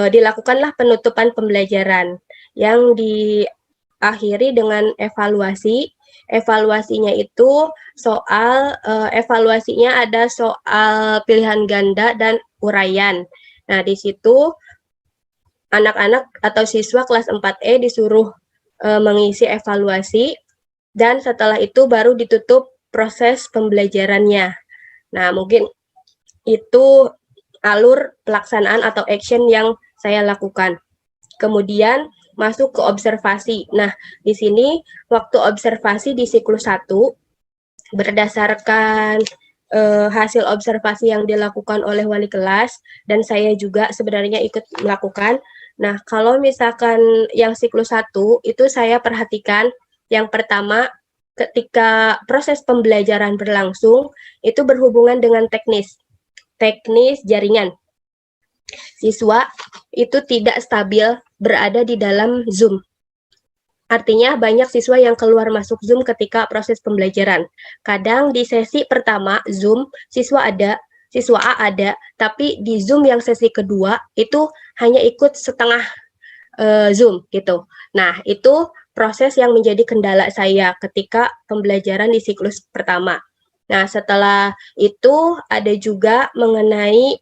dilakukanlah penutupan pembelajaran yang diakhiri dengan evaluasi. Evaluasinya itu evaluasinya ada soal pilihan ganda dan uraian. Nah, di situ anak-anak atau siswa kelas 4E disuruh mengisi evaluasi dan setelah itu baru ditutup proses pembelajarannya. Nah, mungkin itu alur pelaksanaan atau action yang saya lakukan. Kemudian masuk ke observasi. Nah, di sini waktu observasi di siklus 1 berdasarkan hasil observasi yang dilakukan oleh wali kelas dan saya juga sebenarnya ikut melakukan. Nah, kalau misalkan yang siklus 1 itu saya perhatikan yang pertama ketika proses pembelajaran berlangsung itu berhubungan dengan teknis jaringan. Siswa itu tidak stabil berada di dalam Zoom. Artinya banyak siswa yang keluar masuk Zoom ketika proses pembelajaran. Kadang di sesi pertama Zoom siswa A ada, tapi di Zoom yang sesi kedua itu hanya ikut setengah Zoom gitu. Nah, itu proses yang menjadi kendala saya ketika pembelajaran di siklus pertama. Nah, setelah itu ada juga mengenai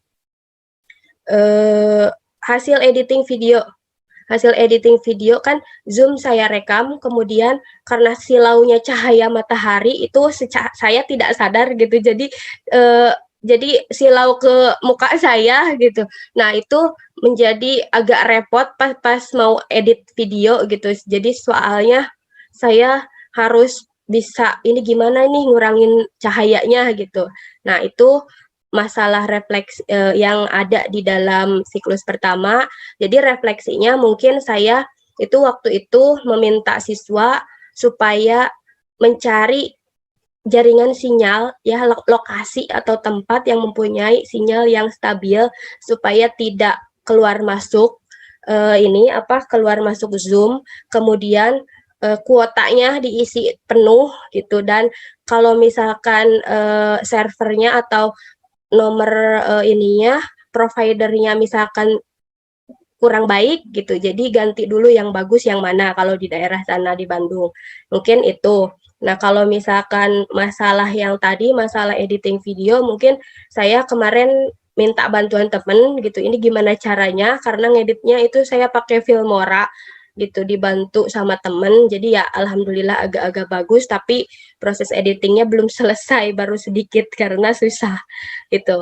hasil editing video. Hasil editing video kan Zoom saya rekam, kemudian karena silaunya cahaya matahari itu saya tidak sadar gitu, jadi silau ke muka saya gitu. Nah, itu menjadi agak repot pas mau edit video gitu. Jadi soalnya saya harus bisa ini gimana nih ngurangin cahayanya gitu. Nah, itu masalah refleks yang ada di dalam siklus pertama. Jadi refleksinya mungkin saya itu waktu itu meminta siswa supaya mencari jaringan sinyal ya, lokasi atau tempat yang mempunyai sinyal yang stabil supaya tidak keluar masuk keluar masuk Zoom, kemudian kuotanya diisi penuh gitu. Dan kalau misalkan servernya atau nomor providernya misalkan kurang baik gitu, jadi ganti dulu yang bagus yang mana kalau di daerah sana di Bandung. Mungkin itu. Nah, kalau misalkan masalah yang tadi, masalah editing video, mungkin saya kemarin minta bantuan temen gitu, ini gimana caranya, karena ngeditnya itu saya pakai Filmora gitu, dibantu sama temen, jadi ya alhamdulillah agak-agak bagus, tapi proses editingnya belum selesai, baru sedikit karena susah gitu.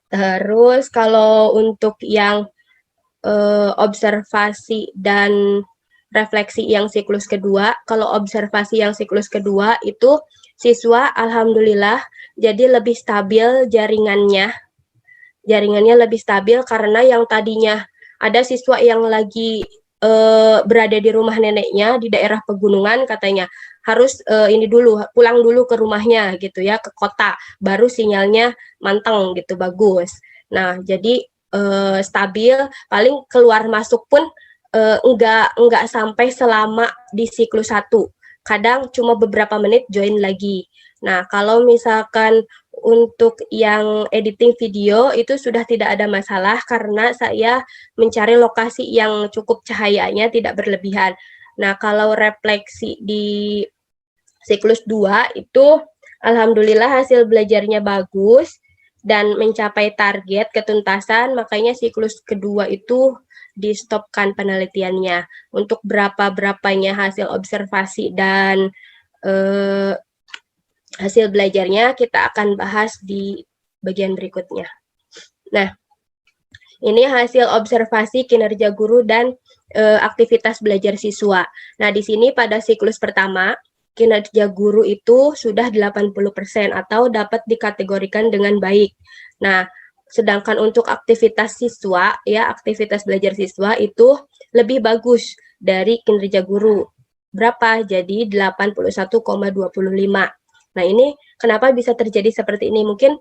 Terus kalau untuk yang observasi dan refleksi yang siklus kedua, kalau observasi yang siklus kedua itu siswa alhamdulillah jadi lebih stabil jaringannya lebih stabil, karena yang tadinya ada siswa yang lagi berada di rumah neneknya di daerah pegunungan, katanya harus pulang dulu ke rumahnya gitu ya, ke kota, baru sinyalnya manteng gitu, bagus. Nah, jadi stabil, paling keluar masuk pun enggak sampai selama di siklus 1. Kadang cuma beberapa menit join lagi. Nah, kalau misalkan untuk yang editing video itu sudah tidak ada masalah karena saya mencari lokasi yang cukup cahayanya tidak berlebihan. Nah, kalau refleksi di siklus 2 itu alhamdulillah hasil belajarnya bagus dan mencapai target ketuntasan, makanya siklus kedua itu di-stopkan penelitiannya. Untuk berapanya hasil observasi dan hasil belajarnya kita akan bahas di bagian berikutnya. Nah, ini hasil observasi kinerja guru dan aktivitas belajar siswa. Nah, di sini pada siklus pertama, kinerja guru itu sudah 80% atau dapat dikategorikan dengan baik. Nah, sedangkan untuk aktivitas siswa, ya aktivitas belajar siswa itu lebih bagus dari kinerja guru. Berapa? Jadi 81,25. Nah, ini kenapa bisa terjadi seperti ini? Mungkin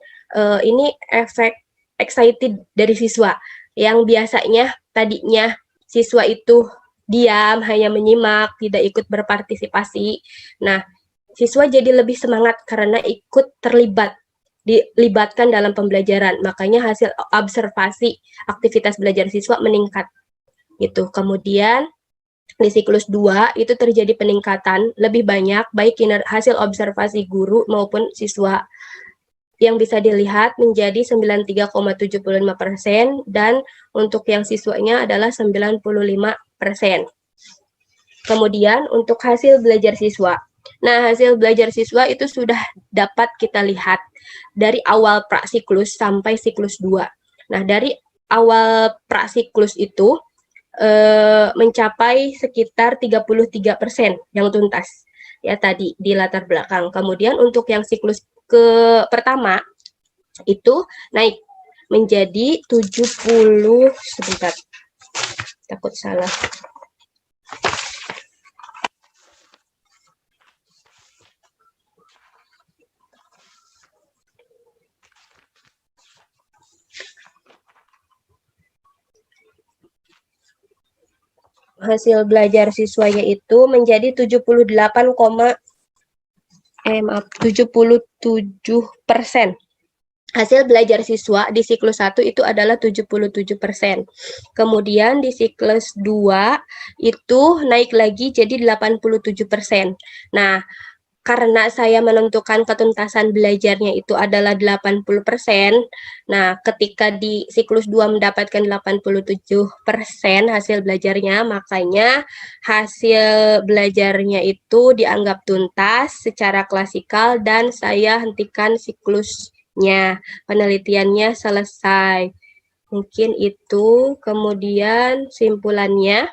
ini efek excited dari siswa yang biasanya tadinya siswa itu diam, hanya menyimak, tidak ikut berpartisipasi. Nah, siswa jadi lebih semangat karena ikut dilibatkan dalam pembelajaran. Makanya hasil observasi aktivitas belajar siswa meningkat. Gitu. Kemudian di siklus 2 itu terjadi peningkatan lebih banyak baik hasil observasi guru maupun siswa, yang bisa dilihat menjadi 93,75% dan untuk yang siswanya adalah 95%. Kemudian untuk hasil belajar siswa. Nah, hasil belajar siswa itu sudah dapat kita lihat dari awal prasiklus sampai siklus 2. Nah, dari awal prasiklus itu mencapai sekitar 33% yang tuntas ya tadi di latar belakang. Kemudian untuk yang siklus pertama itu naik menjadi 70, sebentar, takut salah. Hasil belajar siswanya itu menjadi 77%. Hasil belajar siswa di siklus 1 itu adalah 77%. Kemudian di siklus 2 itu naik lagi jadi 87%. Nah, karena saya menentukan ketuntasan belajarnya itu adalah 80%, nah ketika di siklus 2 mendapatkan 87% hasil belajarnya, makanya hasil belajarnya itu dianggap tuntas secara klasikal dan saya hentikan siklusnya, penelitiannya selesai. Mungkin itu, kemudian simpulannya.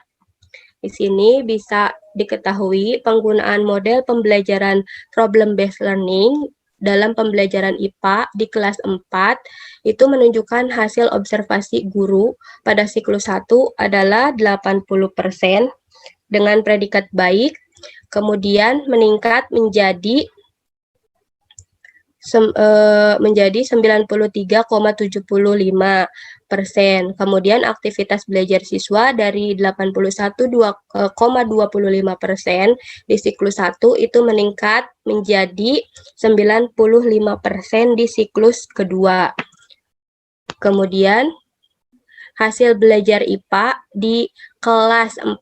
Di sini bisa diketahui penggunaan model pembelajaran problem based learning dalam pembelajaran IPA di kelas 4 itu menunjukkan hasil observasi guru pada siklus 1 adalah 80% dengan predikat baik, kemudian meningkat menjadi 93,75%. Kemudian aktivitas belajar siswa dari 81,25% di siklus 1 itu meningkat menjadi 95% di siklus kedua. Kemudian hasil belajar IPA di kelas 4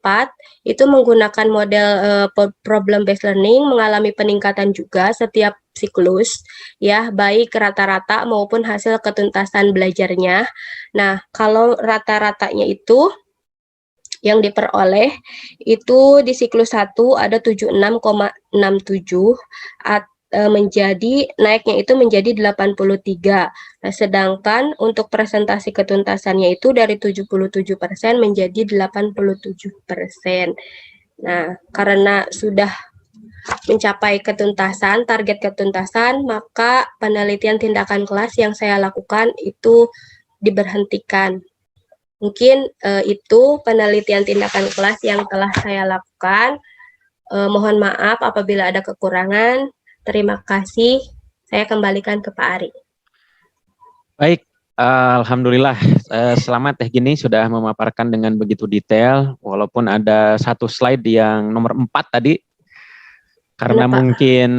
itu menggunakan model problem based learning mengalami peningkatan juga setiap siklus ya, baik rata-rata maupun hasil ketuntasan belajarnya. Nah, kalau rata-ratanya itu yang diperoleh itu di siklus 1 ada 76,67 menjadi naiknya itu menjadi 83. Nah, sedangkan untuk presentasi ketuntasannya itu dari 77% menjadi 87%. Nah, karena sudah mencapai ketuntasan, target ketuntasan, maka penelitian tindakan kelas yang saya lakukan itu diberhentikan. Mungkin itu penelitian tindakan kelas yang telah saya lakukan. Mohon maaf apabila ada kekurangan. Terima kasih. Saya kembalikan ke Pak Ari. Baik, alhamdulillah. Selamat Teh Gini sudah memaparkan dengan begitu detail, walaupun ada satu slide yang nomor 4 tadi, karena Kenapa? mungkin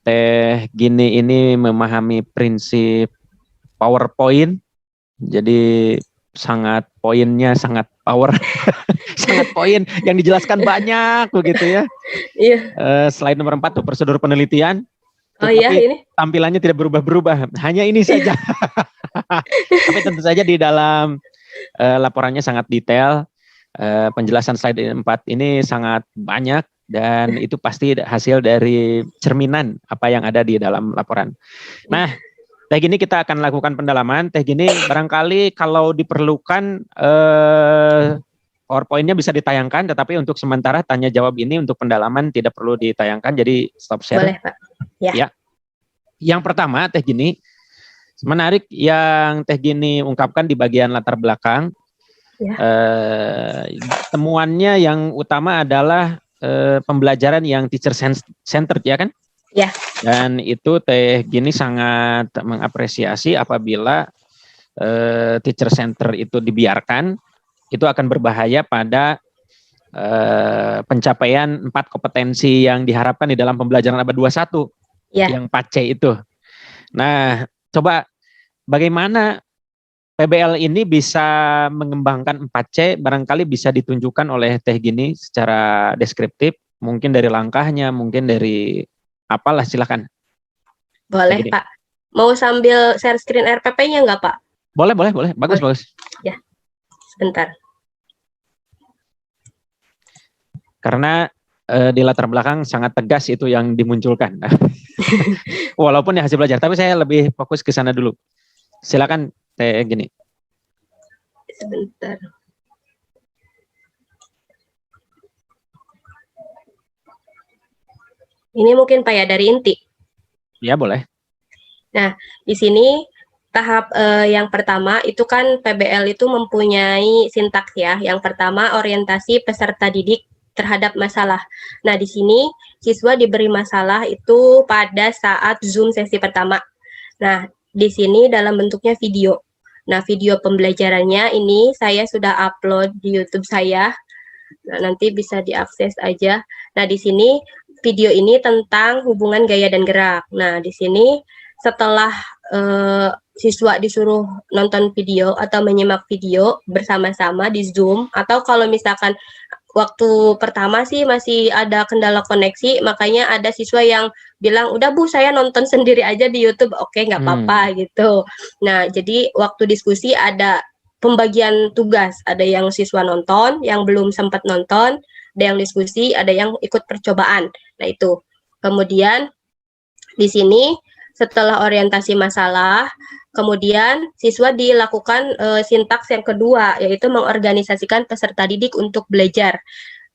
Teh Gini ini memahami prinsip PowerPoint, jadi sangat poinnya sangat power, sangat poin yang dijelaskan banyak begitu ya. Iya. Slide nomor 4 tuh prosedur penelitian. Oh iya, Tetapi ini. tampilannya tidak berubah-berubah, hanya ini saja. Tapi tentu saja di dalam laporannya sangat detail. Penjelasan slide 4 ini sangat banyak dan itu pasti hasil dari cerminan apa yang ada di dalam laporan. Nah, Teh Gini kita akan lakukan pendalaman. Teh Gini barangkali kalau diperlukan PowerPoint-nya bisa ditayangkan, tetapi untuk sementara tanya jawab ini untuk pendalaman tidak perlu ditayangkan, jadi stop share. Boleh, Pak. Ya. Yang pertama, Teh Gini, menarik yang Teh Gini ungkapkan di bagian latar belakang. Ya. Temuannya yang utama adalah pembelajaran yang teacher centered, ya kan? Ya. Dan itu Teh Gini sangat mengapresiasi apabila teacher center itu dibiarkan, itu akan berbahaya pada pencapaian 4 kompetensi yang diharapkan di dalam pembelajaran abad 21, yang 4C itu. Nah, coba bagaimana PBL ini bisa mengembangkan 4C, barangkali bisa ditunjukkan oleh Teh Gini secara deskriptif, mungkin dari langkahnya, mungkin dari apalah, silakan. Boleh, Pak. Mau sambil share screen RPP-nya nggak, Pak? Boleh. Bagus. Ya, sebentar. Karena di latar belakang sangat tegas itu yang dimunculkan. Walaupun ya hasil belajar, tapi saya lebih fokus ke sana dulu. Silakan Teh Gini. Sebentar. Ini mungkin Pak ya dari inti. Ya, boleh. Nah, di sini tahap yang pertama itu kan PBL itu mempunyai sintaks ya. Yang pertama orientasi peserta didik terhadap masalah. Nah, di sini siswa diberi masalah itu pada saat Zoom sesi pertama. Nah, di sini dalam bentuknya video. Nah, video pembelajarannya ini saya sudah upload di YouTube saya. Nah, nanti bisa diakses aja. Nah, di sini video ini tentang hubungan gaya dan gerak. Nah, di sini setelah siswa disuruh nonton video atau menyimak video bersama-sama di Zoom, atau kalau misalkan waktu pertama sih masih ada kendala koneksi, makanya ada siswa yang bilang, udah Bu, saya nonton sendiri aja di YouTube. Oke, nggak apa-apa gitu. Nah, jadi waktu diskusi ada pembagian tugas, ada yang siswa nonton, yang belum sempat nonton, ada yang diskusi, ada yang ikut percobaan. Nah, itu. Kemudian di sini setelah orientasi masalah, kemudian siswa dilakukan sintaks yang kedua, yaitu mengorganisasikan peserta didik untuk belajar.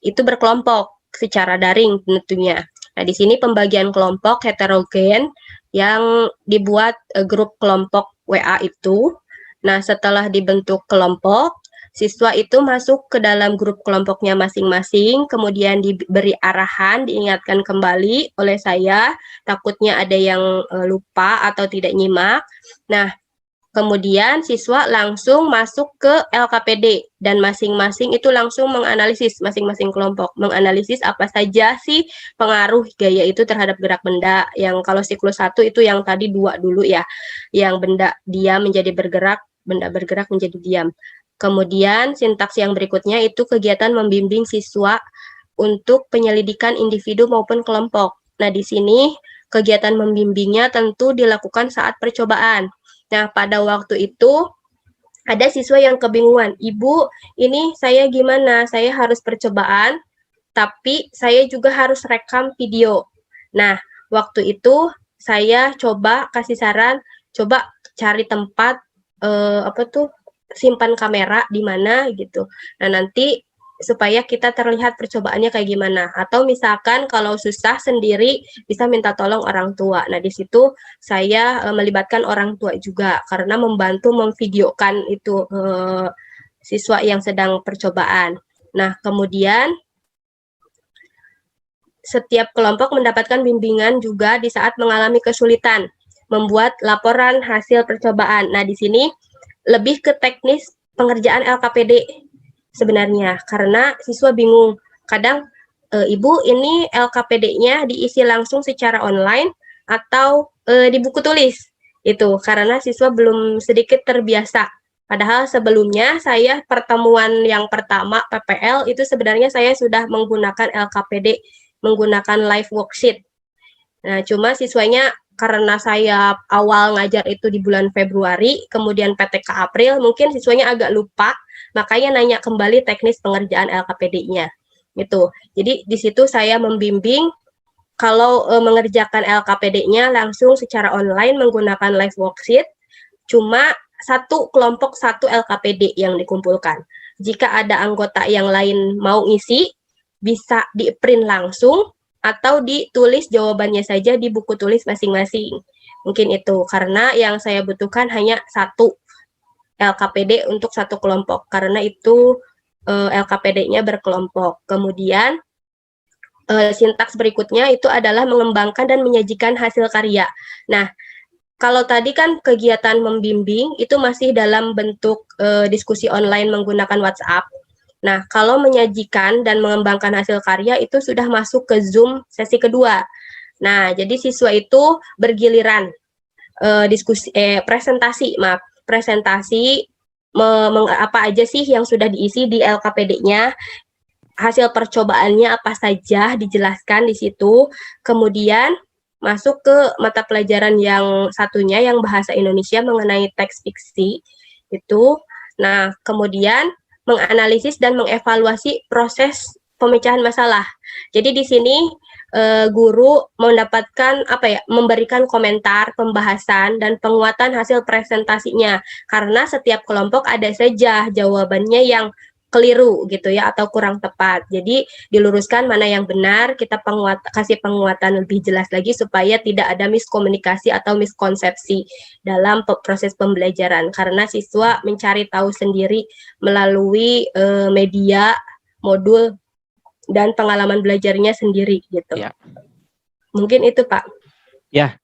Itu berkelompok secara daring tentunya. Nah, di sini pembagian kelompok heterogen yang dibuat grup kelompok WA itu. Nah, setelah dibentuk kelompok, siswa itu masuk ke dalam grup kelompoknya masing-masing, kemudian diberi arahan, diingatkan kembali oleh saya, takutnya ada yang lupa atau tidak nyimak. Nah, kemudian siswa langsung masuk ke LKPD dan masing-masing itu langsung menganalisis, masing-masing kelompok menganalisis apa saja sih pengaruh gaya itu terhadap gerak benda. Yang kalau siklus 1 itu yang tadi 2 dulu ya, yang benda diam menjadi bergerak, benda bergerak menjadi diam. Kemudian sintaks yang berikutnya itu kegiatan membimbing siswa untuk penyelidikan individu maupun kelompok. Nah, di sini kegiatan membimbingnya tentu dilakukan saat percobaan. Nah, pada waktu itu ada siswa yang kebingungan, Ibu, ini saya gimana? Saya harus percobaan, tapi saya juga harus rekam video. Nah, waktu itu saya coba kasih saran, coba cari tempat simpan kamera di mana gitu. Nah, nanti supaya kita terlihat percobaannya kayak gimana. Atau misalkan kalau susah sendiri bisa minta tolong orang tua. Nah, di situ saya melibatkan orang tua juga karena membantu memvideokan itu siswa yang sedang percobaan. Nah, kemudian setiap kelompok mendapatkan bimbingan juga di saat mengalami kesulitan membuat laporan hasil percobaan. Nah, di sini lebih ke teknis pengerjaan LKPD sebenarnya, karena siswa bingung. Kadang, Ibu, ini LKPD-nya diisi langsung secara online atau di buku tulis? Itu karena siswa belum sedikit terbiasa. Padahal sebelumnya saya pertemuan yang pertama PPL itu sebenarnya saya sudah menggunakan LKPD, menggunakan live worksheet. Nah, cuma siswanya karena saya awal ngajar itu di bulan Februari, kemudian PTK April, mungkin siswanya agak lupa, makanya nanya kembali teknis pengerjaan LKPD-nya. Gitu. Jadi di situ saya membimbing kalau mengerjakan LKPD-nya langsung secara online menggunakan live worksheet, cuma satu kelompok satu LKPD yang dikumpulkan. Jika ada anggota yang lain mau isi, bisa di-print langsung, atau ditulis jawabannya saja di buku tulis masing-masing. Mungkin itu, karena yang saya butuhkan hanya satu LKPD untuk satu kelompok, karena itu LKPD-nya berkelompok. Kemudian sintaks berikutnya itu adalah mengembangkan dan menyajikan hasil karya. Nah, kalau tadi kan kegiatan membimbing itu masih dalam bentuk diskusi online menggunakan WhatsApp. Nah, kalau menyajikan dan mengembangkan hasil karya itu sudah masuk ke Zoom sesi kedua. Nah, jadi siswa itu bergiliran presentasi apa aja sih yang sudah diisi di LKPD-nya, hasil percobaannya apa saja dijelaskan di situ. Kemudian masuk ke mata pelajaran yang satunya yang bahasa Indonesia mengenai teks fiksi itu. Nah, kemudian menganalisis dan mengevaluasi proses pemecahan masalah. Jadi di sini guru mendapatkan memberikan komentar, pembahasan dan penguatan hasil presentasinya. Karena setiap kelompok ada saja jawabannya yang keliru gitu ya atau kurang tepat. Jadi diluruskan mana yang benar, kita kasih penguatan lebih jelas lagi supaya tidak ada miskomunikasi atau miskonsepsi dalam proses pembelajaran. Karena siswa mencari tahu sendiri melalui media, modul dan pengalaman belajarnya sendiri gitu. Ya. Mungkin itu Pak. Ya,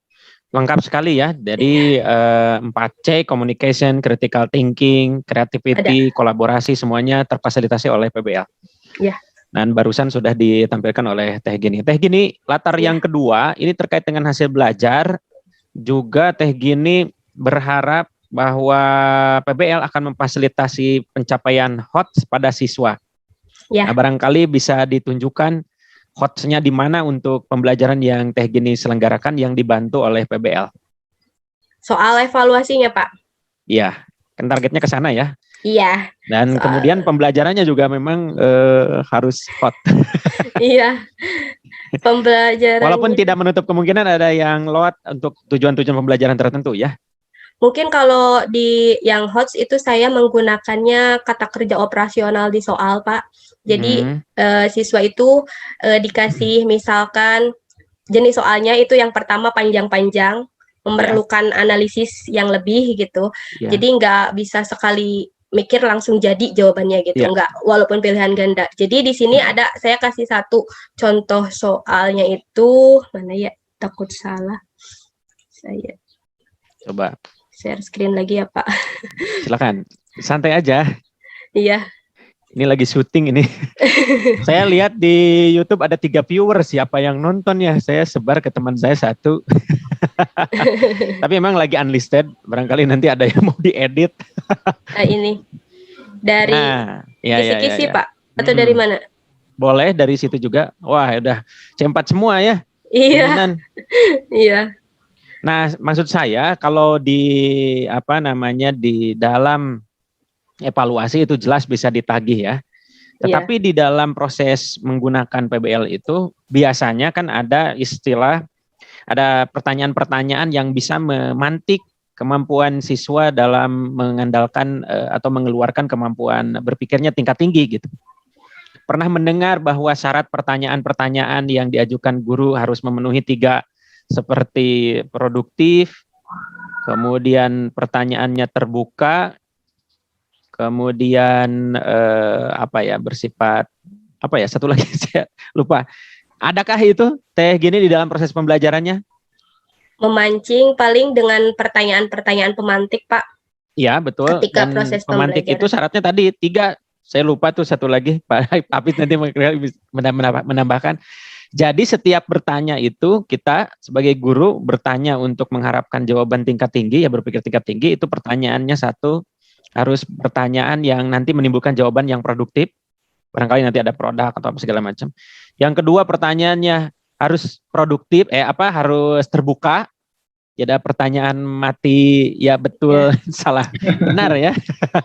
lengkap sekali ya. Jadi 4C, communication, critical thinking, creativity, kolaborasi semuanya terfasilitasi oleh PBL. Ya. Dan barusan sudah ditampilkan oleh Teh Gini. Teh Gini, latar yang kedua ini terkait dengan hasil belajar. Juga Teh Gini berharap bahwa PBL akan memfasilitasi pencapaian HOTS pada siswa. Ya. Nah, barangkali bisa ditunjukkan HOTS-nya di mana untuk pembelajaran yang Teh Gini selenggarakan yang dibantu oleh PBL. Soal evaluasinya, Pak. Iya, kan targetnya ke sana ya. Iya. Dan kemudian pembelajarannya juga memang harus hot. Iya. Pembelajaran. Walaupun tidak menutup kemungkinan ada yang lewat untuk tujuan-tujuan pembelajaran tertentu ya. Mungkin kalau di yang HOTS itu saya menggunakannya kata kerja operasional di soal, Pak. Jadi siswa itu dikasih misalkan jenis soalnya itu yang pertama panjang-panjang, memerlukan analisis yang lebih gitu. Jadi nggak bisa sekali mikir langsung jadi jawabannya gitu, nggak, walaupun pilihan ganda. Jadi di sini ada, saya kasih satu contoh soalnya itu, mana ya, takut salah. Saya coba share screen lagi ya Pak. Silakan, santai aja. Iya. Ini lagi syuting ini. Saya lihat di YouTube ada 3 viewers, siapa yang nonton ya? Saya sebar ke teman saya 1. Tapi emang lagi unlisted, barangkali nanti ada yang mau diedit. Ini dari kisi-kisi Pak, atau dari mana? Boleh dari situ juga. Wah, udah C4 semua ya. Iya. Iya. Nah, maksud saya kalau di di dalam evaluasi itu jelas bisa ditagih ya. Tetapi di dalam proses menggunakan PBL itu biasanya kan ada istilah, ada pertanyaan-pertanyaan yang bisa memantik kemampuan siswa dalam mengandalkan atau mengeluarkan kemampuan berpikirnya tingkat tinggi gitu. Pernah mendengar bahwa syarat pertanyaan-pertanyaan yang diajukan guru harus memenuhi 3 seperti produktif, kemudian pertanyaannya terbuka, kemudian bersifat satu lagi saya lupa. Adakah itu Teh Gini di dalam proses pembelajarannya? Memancing paling dengan pertanyaan-pertanyaan pemantik, Pak. Iya, betul. Ketika dan proses pemantik itu syaratnya tadi 3. Saya lupa tuh satu lagi, Pak Hafiz nanti menambahkan. Jadi setiap bertanya itu kita sebagai guru bertanya untuk mengharapkan jawaban tingkat tinggi, ya berpikir tingkat tinggi, itu pertanyaannya 1 harus pertanyaan yang nanti menimbulkan jawaban yang produktif. Barangkali nanti ada produk atau apa segala macam. Yang kedua pertanyaannya harus produktif, harus terbuka. Jadi ada pertanyaan mati, ya betul, salah, benar ya.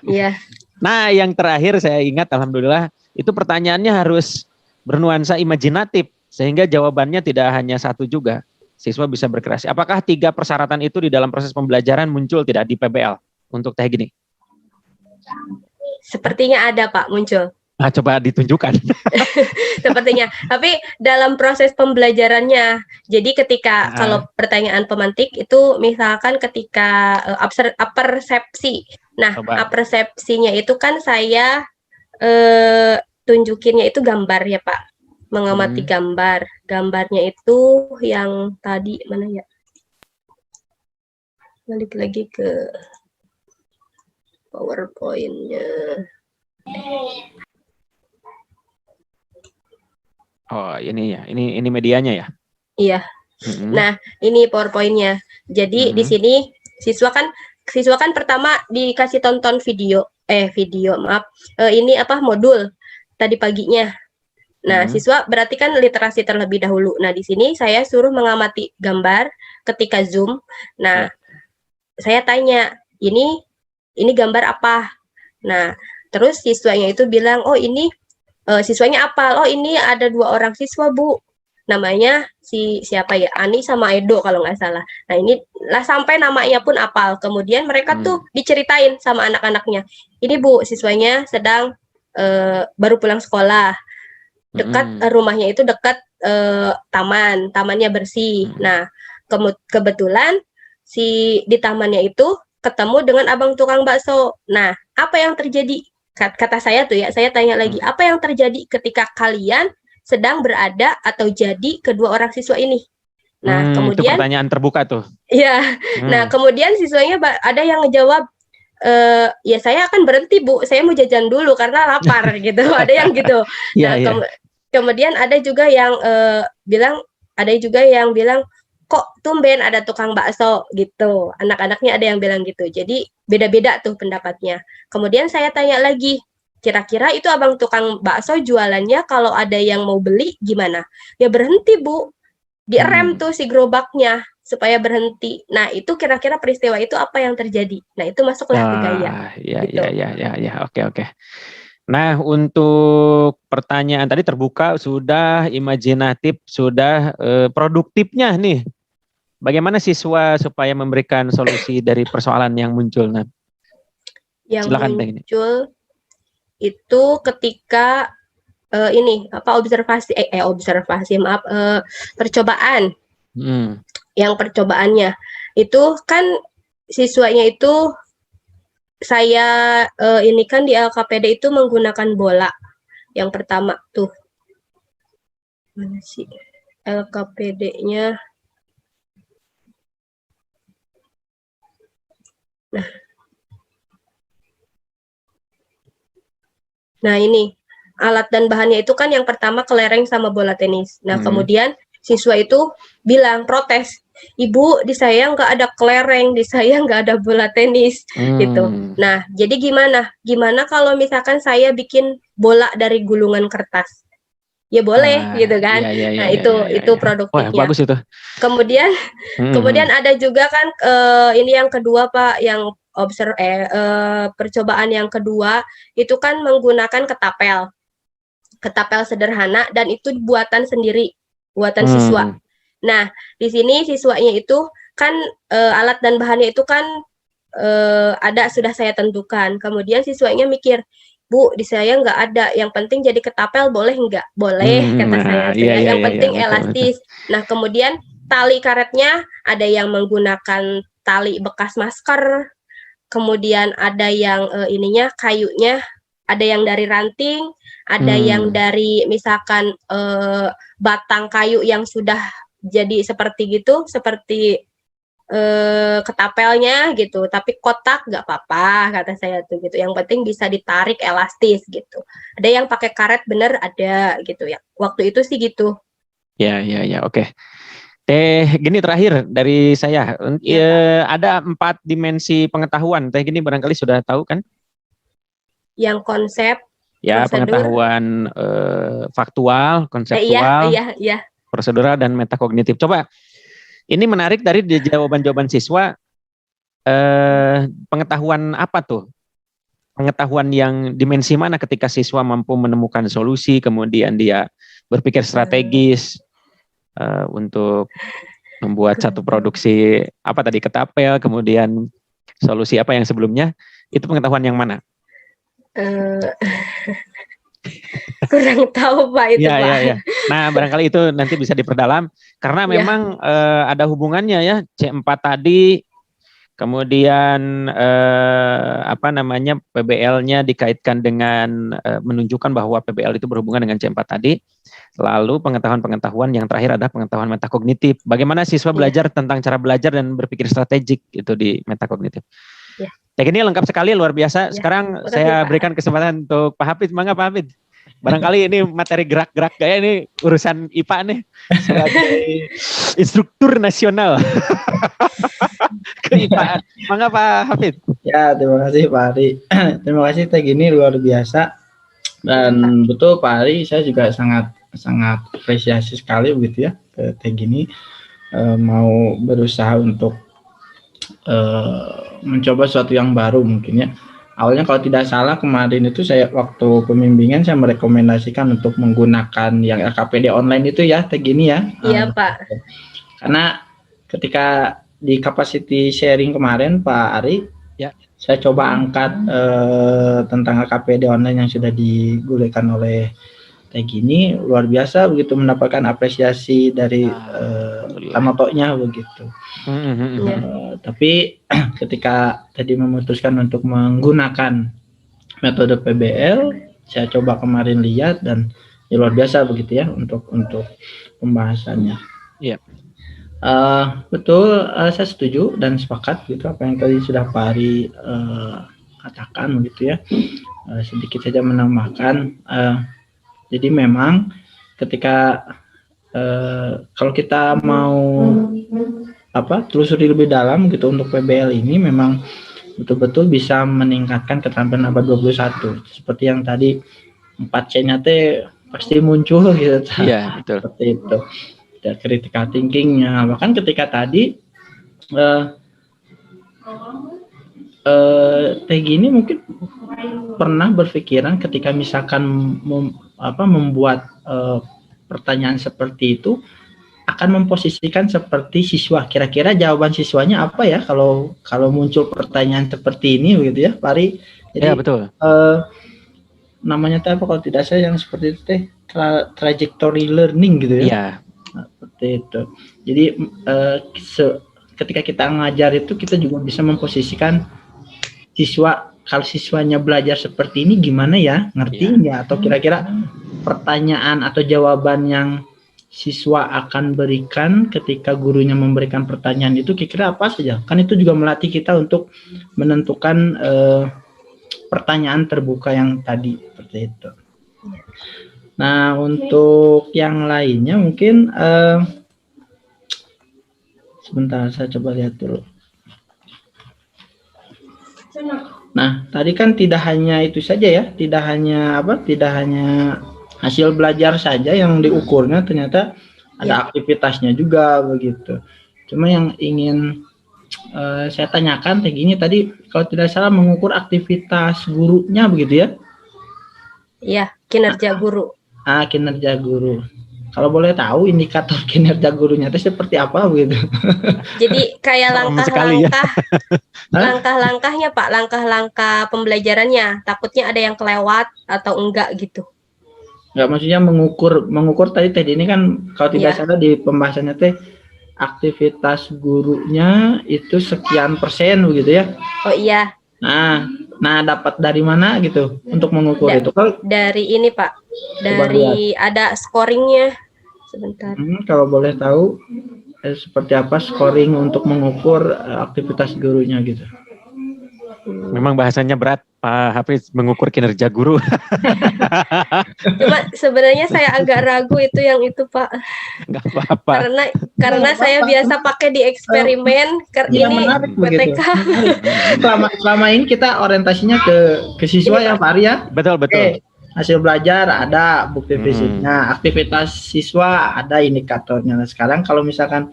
Iya. Nah, yang terakhir saya ingat, alhamdulillah, itu pertanyaannya harus bernuansa imajinatif, sehingga jawabannya tidak hanya 1 juga. Siswa bisa berkreasi. Apakah 3 persyaratan itu di dalam proses pembelajaran muncul tidak di PBL untuk Teh Gini? Sepertinya ada Pak, muncul. Nah, coba ditunjukkan. Sepertinya. Tapi dalam proses pembelajarannya, jadi ketika kalau pertanyaan pemantik itu misalkan ketika apersepsi. Nah, apersepsinya itu kan saya tunjukinnya itu gambar ya Pak. Mengamati gambar. Gambarnya itu yang tadi mana ya? Balik lagi ke PowerPoint-nya. Oh, ini ya. Ini medianya ya? Iya. Nah, ini PowerPoint-nya. Jadi di sini siswa kan pertama dikasih tonton video, ini modul tadi paginya. Nah, siswa berarti kan literasi terlebih dahulu. Nah, di sini saya suruh mengamati gambar ketika Zoom. Nah, saya tanya, ini gambar apa? Nah, terus siswanya itu bilang, oh ini siswanya apal, oh ini ada 2 orang siswa Bu. namanya siapa ya, Ani sama Edo kalau nggak salah. Nah ini lah sampai namanya pun apal. Kemudian mereka tuh diceritain sama anak-anaknya, ini Bu siswanya sedang baru pulang sekolah, dekat rumahnya itu dekat tamannya bersih. Nah kebetulan di tamannya itu ketemu dengan abang tukang bakso. Nah apa yang terjadi? Kata saya tuh ya, saya tanya lagi, apa yang terjadi ketika kalian sedang berada atau jadi kedua orang siswa ini? Nah, kemudian itu pertanyaan terbuka tuh. Iya. Nah, kemudian siswanya ada yang ngejawab, ya saya akan berhenti Bu, saya mau jajan dulu karena lapar gitu. Ada yang gitu. Nah, kemudian ada juga yang bilang, kok tumben ada tukang bakso gitu. Anak-anaknya ada yang bilang gitu. Jadi beda-beda tuh pendapatnya. Kemudian saya tanya lagi, kira-kira itu abang tukang bakso jualannya kalau ada yang mau beli gimana? Ya berhenti Bu, direm tuh si gerobaknya supaya berhenti. Nah itu kira-kira peristiwa itu apa yang terjadi? Nah itu masuklah ke gaya. Ya, oke. Nah untuk pertanyaan tadi terbuka sudah, imajinatif sudah, produktifnya nih. Bagaimana siswa supaya memberikan solusi dari persoalan yang muncul? Nah, yang silakan, muncul itu ketika percobaan. Yang percobaannya itu kan siswanya itu saya ini kan di LKPD itu menggunakan bola. Yang pertama tuh mana sih LKPD-nya? Nah ini alat dan bahannya itu kan yang pertama kelereng sama bola tenis. Nah kemudian siswa itu bilang protes, Ibu di saya nggak ada kelereng, di saya nggak ada bola tenis gitu. Nah jadi gimana kalau misalkan saya bikin bola dari gulungan kertas? Ya boleh gitu kan. Nah itu produktifnya. Wah, bagus itu. Kemudian ada juga kan ini yang kedua Pak, yang percobaan yang kedua itu kan menggunakan ketapel sederhana dan itu buatan sendiri, buatan siswa. Nah di sini siswanya itu kan alat dan bahannya itu kan sudah saya tentukan. Kemudian siswanya mikir, Bu, di saya nggak ada. Yang penting jadi ketapel boleh nggak? Boleh, kata saya. Yang penting elastis. Betul. Nah, kemudian tali karetnya ada yang menggunakan tali bekas masker. Kemudian ada yang kayunya, ada yang dari ranting, ada yang dari misalkan batang kayu yang sudah jadi seperti gitu, seperti ketapelnya gitu, tapi kotak nggak apa-apa kata saya tuh gitu. Yang penting bisa ditarik elastis gitu. Ada yang pakai karet bener ada gitu ya. Waktu itu sih gitu. Ya, oke. Gini terakhir dari saya, ada 4 dimensi pengetahuan. Gini barangkali sudah tahu kan? Yang konsep. Ya, prosedur. Pengetahuan faktual, konseptual, prosedural dan metakognitif. Coba. Ini menarik dari jawaban-jawaban siswa, pengetahuan apa tuh? Pengetahuan yang dimensi mana ketika siswa mampu menemukan solusi, kemudian dia berpikir strategis untuk membuat satu produksi, ketapel, kemudian solusi apa yang sebelumnya, itu pengetahuan yang mana? Kurang tahu Pak itu Pak. Ya. Nah barangkali itu nanti bisa diperdalam karena memang ada hubungannya ya C4 tadi, kemudian PBL-nya dikaitkan dengan menunjukkan bahwa PBL itu berhubungan dengan C4 tadi. Lalu pengetahuan-pengetahuan yang terakhir adalah pengetahuan metakognitif. Bagaimana siswa belajar tentang cara belajar dan berpikir strategik itu di metakognitif. Ini lengkap sekali, luar biasa. Sekarang saya berikan kesempatan untuk Pak Hafid. Mangga Pak Hafid. Barangkali ini materi gerak-gerak kayak ini urusan IPA nih sebagai instruktur nasional keIPAan. Mangga Pak Hafid. Ya, terima kasih Pak Ari. Terima kasih Teh Gini, luar biasa. Dan betul Pak Ari, saya juga sangat apresiasi sekali begitu ya ke Teh Gini, mau berusaha untuk mencoba sesuatu yang baru mungkin ya. awalnya kalau tidak salah kemarin itu saya waktu pembimbingan saya merekomendasikan untuk menggunakan yang LKPD online itu ya, Teh gini ya. Iya, Pak. Karena ketika di capacity sharing kemarin Pak Ari, Ya. saya coba angkat tentang LKPD online yang sudah digulirkan oleh Teh gini, luar biasa begitu mendapatkan apresiasi dari Tanotoknya begitu. Iya. Tapi ketika tadi memutuskan untuk menggunakan metode PBL, saya coba kemarin lihat dan ya luar biasa begitu ya untuk pembahasannya. Iya. Betul, saya setuju dan sepakat gitu apa yang tadi sudah Pak Ari katakan begitu ya. Sedikit saja menambahkan, jadi memang ketika kalau kita mau telusuri lebih dalam gitu untuk PBL ini memang betul-betul bisa meningkatkan keterampilan abad 21 seperti yang tadi 4C-nya pasti muncul gitu. Iya, betul. Seperti itu. Dan critical thinking-nya, bahkan ketika tadi Teh gini mungkin pernah berpikiran ketika misalkan membuat pertanyaan seperti itu akan memposisikan seperti siswa, kira-kira jawaban siswanya apa ya kalau muncul pertanyaan seperti ini begitu ya Pak Ari. Jadi ya, betul. Namanya apa kalau tidak salah yang seperti itu Teh trajectory learning gitu ya. Iya. Seperti itu. Jadi ketika kita ngajar itu kita juga bisa memposisikan siswa, kalau siswanya belajar seperti ini gimana ya, ngerti nggak? Atau kira-kira pertanyaan atau jawaban yang siswa akan berikan ketika gurunya memberikan pertanyaan itu kira-kira apa saja? Kan itu juga melatih kita untuk menentukan pertanyaan terbuka yang tadi seperti itu. Nah, untuk yang lainnya mungkin sebentar saya coba lihat dulu. Nah, tadi kan tidak hanya itu saja ya, tidak hanya hasil belajar saja yang diukurnya, ternyata ada aktivitasnya juga begitu. Cuma yang ingin saya tanyakan kayak gini tadi, kalau tidak salah mengukur aktivitas gurunya begitu ya? Iya, kinerja guru. Kinerja guru. Kalau boleh tahu indikator kinerja gurunya itu seperti apa begitu? Jadi kayak langkah-langkah, langkah-langkahnya Pak, langkah-langkah pembelajarannya. Takutnya ada yang kelewat atau enggak gitu. Enggak, maksudnya mengukur tadi ini kan kalau tidak salah di pembahasannya aktivitas gurunya itu sekian persen begitu ya? Oh iya. Nah dapat dari mana gitu untuk mengukur itu? Dari ini Pak, dari ada scoringnya. Sebentar. Kalau boleh tahu seperti apa scoring untuk mengukur aktivitas gurunya gitu? Memang bahasanya berat Pak Hafiz, mengukur kinerja guru. Cuma sebenarnya saya agak ragu itu Pak. Nggak apa-apa. Karena saya biasa pakai di eksperimen. Ini PTK. Selama ini kita orientasinya ke siswa ya Pak Ari ya. Betul. Hasil belajar ada bukti fisiknya, aktivitas siswa ada indikatornya. Nah, sekarang kalau misalkan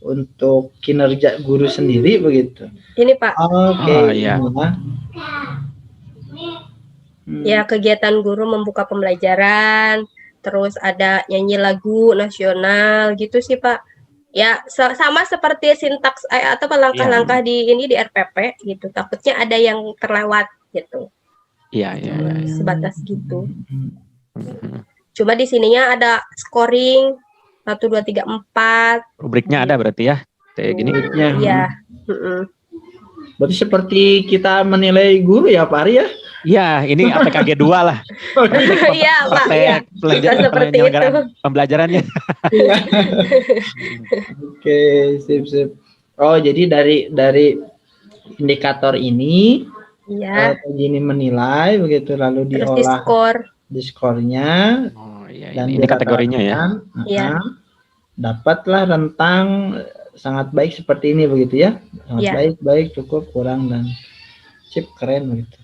untuk kinerja guru sendiri begitu. Ini Pak. Iya. Ya, kegiatan guru membuka pembelajaran, terus ada nyanyi lagu nasional gitu sih Pak. Ya, sama seperti sintaks atau langkah-langkah di RPP gitu. Takutnya ada yang terlewat gitu. Iya. Sebatas gitu. Cuma di sininya ada scoring 1, 2, 3, 4. Rubriknya ada berarti ya? Kayak gini. Iya. Berarti seperti kita menilai guru ya Pak Ari ya? Iya, ini APKG 2 lah. Iya Pak. Seperti itu. Pembelajarannya. Oke, sip. Oh, jadi dari indikator ini begini menilai begitu lalu diolah di skornya. Oh iya, dan ini kategorinya ya. Dapatlah rentang sangat baik seperti ini begitu ya. Sangat baik, cukup, kurang dan sip, keren begitu.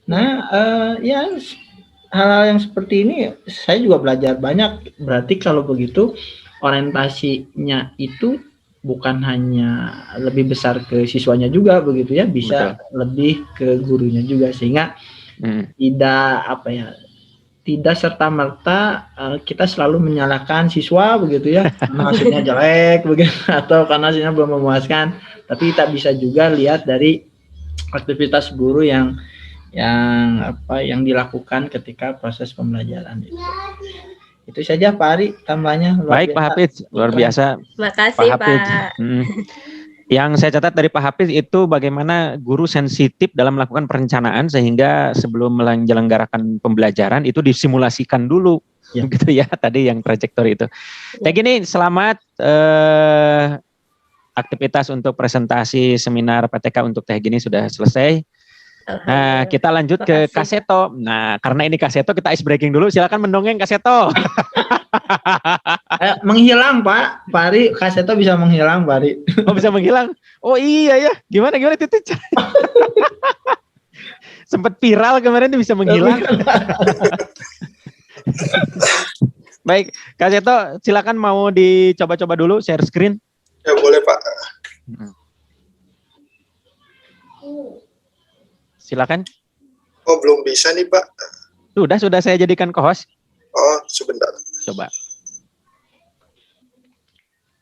Nah, ya hal-hal yang seperti ini saya juga belajar banyak. Berarti kalau begitu orientasinya itu bukan hanya lebih besar ke siswanya juga begitu ya, bisa lebih ke gurunya juga, sehingga tidak serta-merta kita selalu menyalahkan siswa begitu ya, karena hasilnya jelek begitu, atau karena hasilnya belum memuaskan. Tapi kita bisa juga lihat dari aktivitas guru yang dilakukan ketika proses pembelajaran itu. Itu saja Pak Ari, tambahnya. Baik Pak Hafiz, luar biasa. Makasih Pak. Yang saya catat dari Pak Hafiz itu bagaimana guru sensitif dalam melakukan perencanaan sehingga sebelum menyelenggarakan pembelajaran itu disimulasikan dulu, gitu ya, tadi yang trajektori itu. Kayak gini, selamat aktivitas untuk presentasi seminar PTK untuk Teh Gini sudah selesai. Nah, kita lanjut ke Kaseto. Nah, karena ini Kaseto, kita ice breaking dulu. Silakan mendongeng Kaseto. Menghilang Pak Ari, Kaseto bisa menghilang Pak Ari. Oh, bisa menghilang. Oh iya ya. Gimana Titik? Sempat viral kemarin bisa menghilang. Baik, Kaseto, silakan mau dicoba-coba dulu share screen. Ya boleh Pak. Silakan. Oh belum bisa nih Pak. Sudah saya jadikan co-host. Oh sebentar. Coba.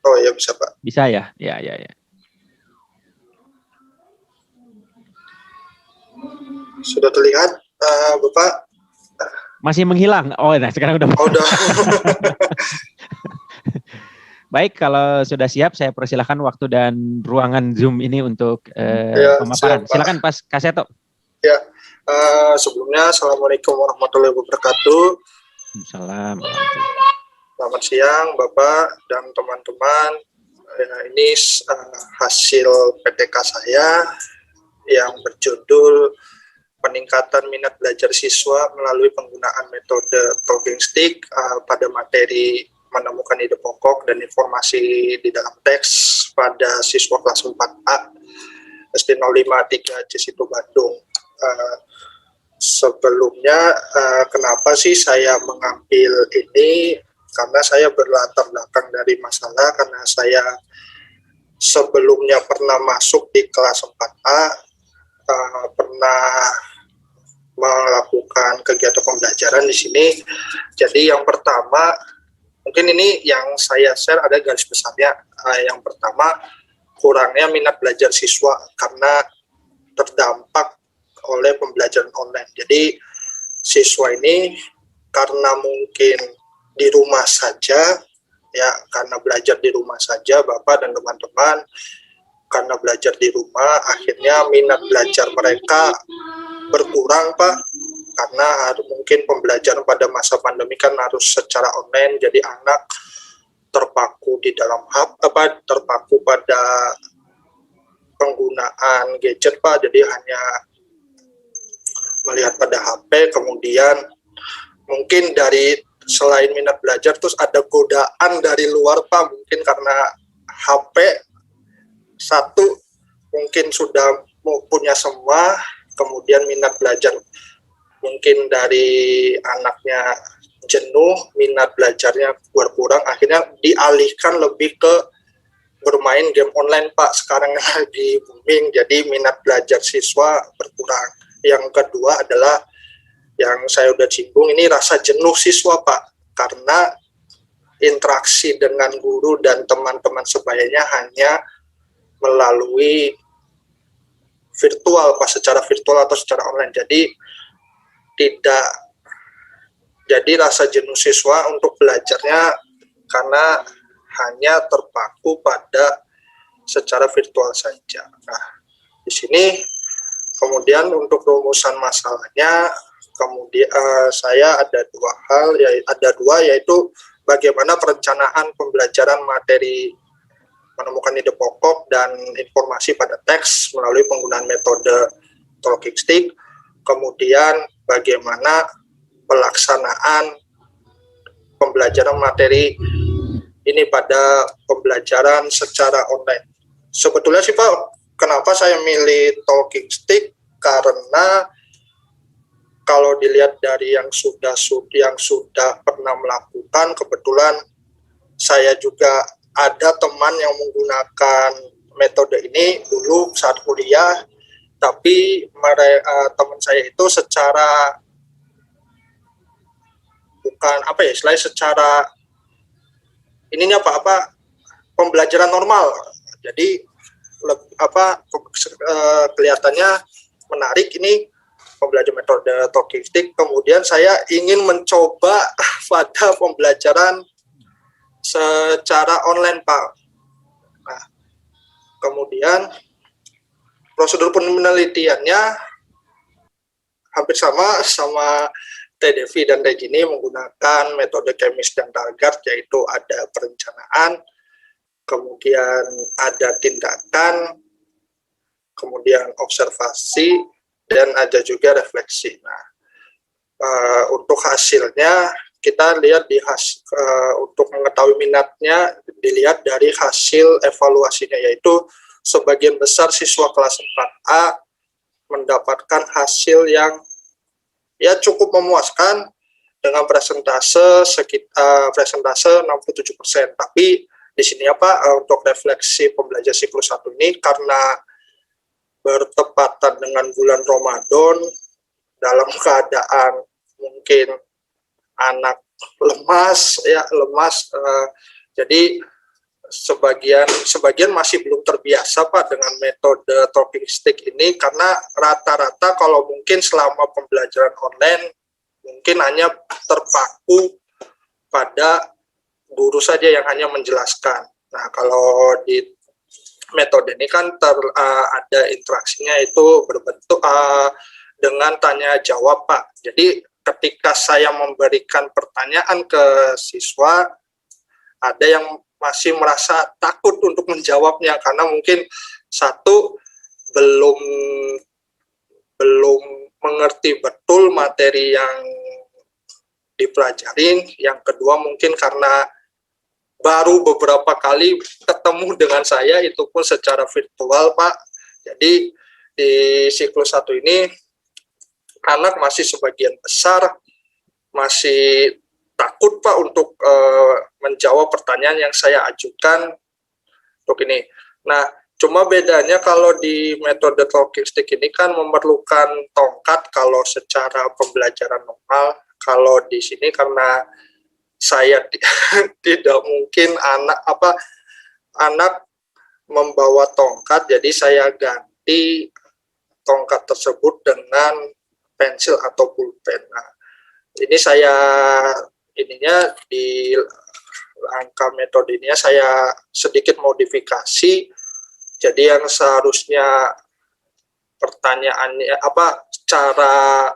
Oh ya bisa Pak. Bisa ya? Ya. Sudah terlihat Bapak? Masih menghilang. Oh, nah sekarang udah. Oh, udah. Baik, kalau sudah siap saya persilahkan waktu dan ruangan Zoom ini untuk pemaparan. Silakan Pas Kaseto. Ya, sebelumnya Assalamualaikum warahmatullahi wabarakatuh. Salam. Selamat siang Bapak dan teman-teman. Ini hasil PTK saya yang berjudul peningkatan minat belajar siswa melalui penggunaan metode talking stick pada materi menemukan ide pokok dan informasi di dalam teks pada siswa kelas 4A SD 053 Situ Bandung. Sebelumnya kenapa sih saya mengambil ini, karena saya berlatar belakang dari masalah karena saya sebelumnya pernah masuk di kelas 4A, pernah melakukan kegiatan pembelajaran di sini. Jadi yang pertama, mungkin ini yang saya share ada garis besarnya. Yang pertama, kurangnya minat belajar siswa karena terdampak oleh pembelajaran online. Jadi siswa ini karena mungkin di rumah saja, ya karena belajar di rumah saja Bapak dan teman-teman, karena belajar di rumah akhirnya minat belajar mereka berkurang Pak, karena mungkin pembelajaran pada masa pandemi kan harus secara online, jadi anak terpaku di dalam terpaku pada penggunaan gadget Pak, jadi hanya melihat pada HP. Kemudian mungkin dari selain minat belajar terus ada godaan dari luar Pak, mungkin karena HP satu mungkin sudah punya semua, kemudian minat belajar mungkin dari anaknya jenuh, minat belajarnya berkurang, akhirnya dialihkan lebih ke bermain game online Pak, sekarang lagi booming, jadi minat belajar siswa berkurang. Yang kedua adalah yang saya udah singgung, ini rasa jenuh siswa Pak, karena interaksi dengan guru dan teman-teman sebayanya hanya melalui virtual Pak, secara virtual atau secara online. Jadi rasa jenuh siswa untuk belajarnya karena hanya terpaku pada secara virtual saja. Nah, di sini kemudian untuk rumusan masalahnya, kemudian saya ada dua, yaitu bagaimana perencanaan pembelajaran materi menemukan ide pokok dan informasi pada teks melalui penggunaan metode talking stick, kemudian bagaimana pelaksanaan pembelajaran materi ini pada pembelajaran secara online. Sebetulnya sih Pak, kenapa saya milih talking stick, karena kalau dilihat dari yang sudah pernah melakukan, kebetulan saya juga ada teman yang menggunakan metode ini dulu saat kuliah, tapi teman saya itu secara bukan apa ya, istilahnya secara ininya apa pembelajaran normal. Jadi kelihatannya menarik ini pembelajaran metode talking stick. Kemudian saya ingin mencoba pada pembelajaran secara online, Pak. Nah, kemudian prosedur penelitiannya hampir sama Teh Devi dan Teh Gini, menggunakan metode Chemis dan Dalgaard, yaitu ada perencanaan, kemudian ada tindakan, kemudian observasi, dan ada juga refleksi. Nah, untuk hasilnya kita lihat untuk mengetahui minatnya dilihat dari hasil evaluasinya, yaitu sebagian besar siswa kelas 4A mendapatkan hasil yang ya cukup memuaskan dengan presentase 67%. Tapi di sini untuk refleksi pembelajaran siklus 1 ini karena bertepatan dengan bulan Ramadan, dalam keadaan mungkin anak lemas, jadi sebagian masih belum terbiasa, Pak, dengan metode talking stick ini, karena rata-rata kalau mungkin selama pembelajaran online mungkin hanya terpaku pada guru saja yang hanya menjelaskan. Nah, kalau di metode ini kan ada interaksinya, itu berbentuk dengan tanya jawab, Pak. Jadi ketika saya memberikan pertanyaan ke siswa, ada yang masih merasa takut untuk menjawabnya karena mungkin satu belum mengerti betul materi yang dipelajarin, yang kedua mungkin karena baru beberapa kali ketemu dengan saya, itu pun secara virtual, Pak. Jadi di siklus 1 ini anak masih sebagian besar masih takut, Pak, untuk menjawab pertanyaan yang saya ajukan untuk ini. Nah, cuma bedanya kalau di metode talking stick ini kan memerlukan tongkat kalau secara pembelajaran normal. Kalau di sini karena saya tidak mungkin anak membawa tongkat, jadi saya ganti tongkat tersebut dengan pensil atau pulpen. Nah, ini di angka metodenya saya sedikit modifikasi. Jadi yang seharusnya pertanyaannya cara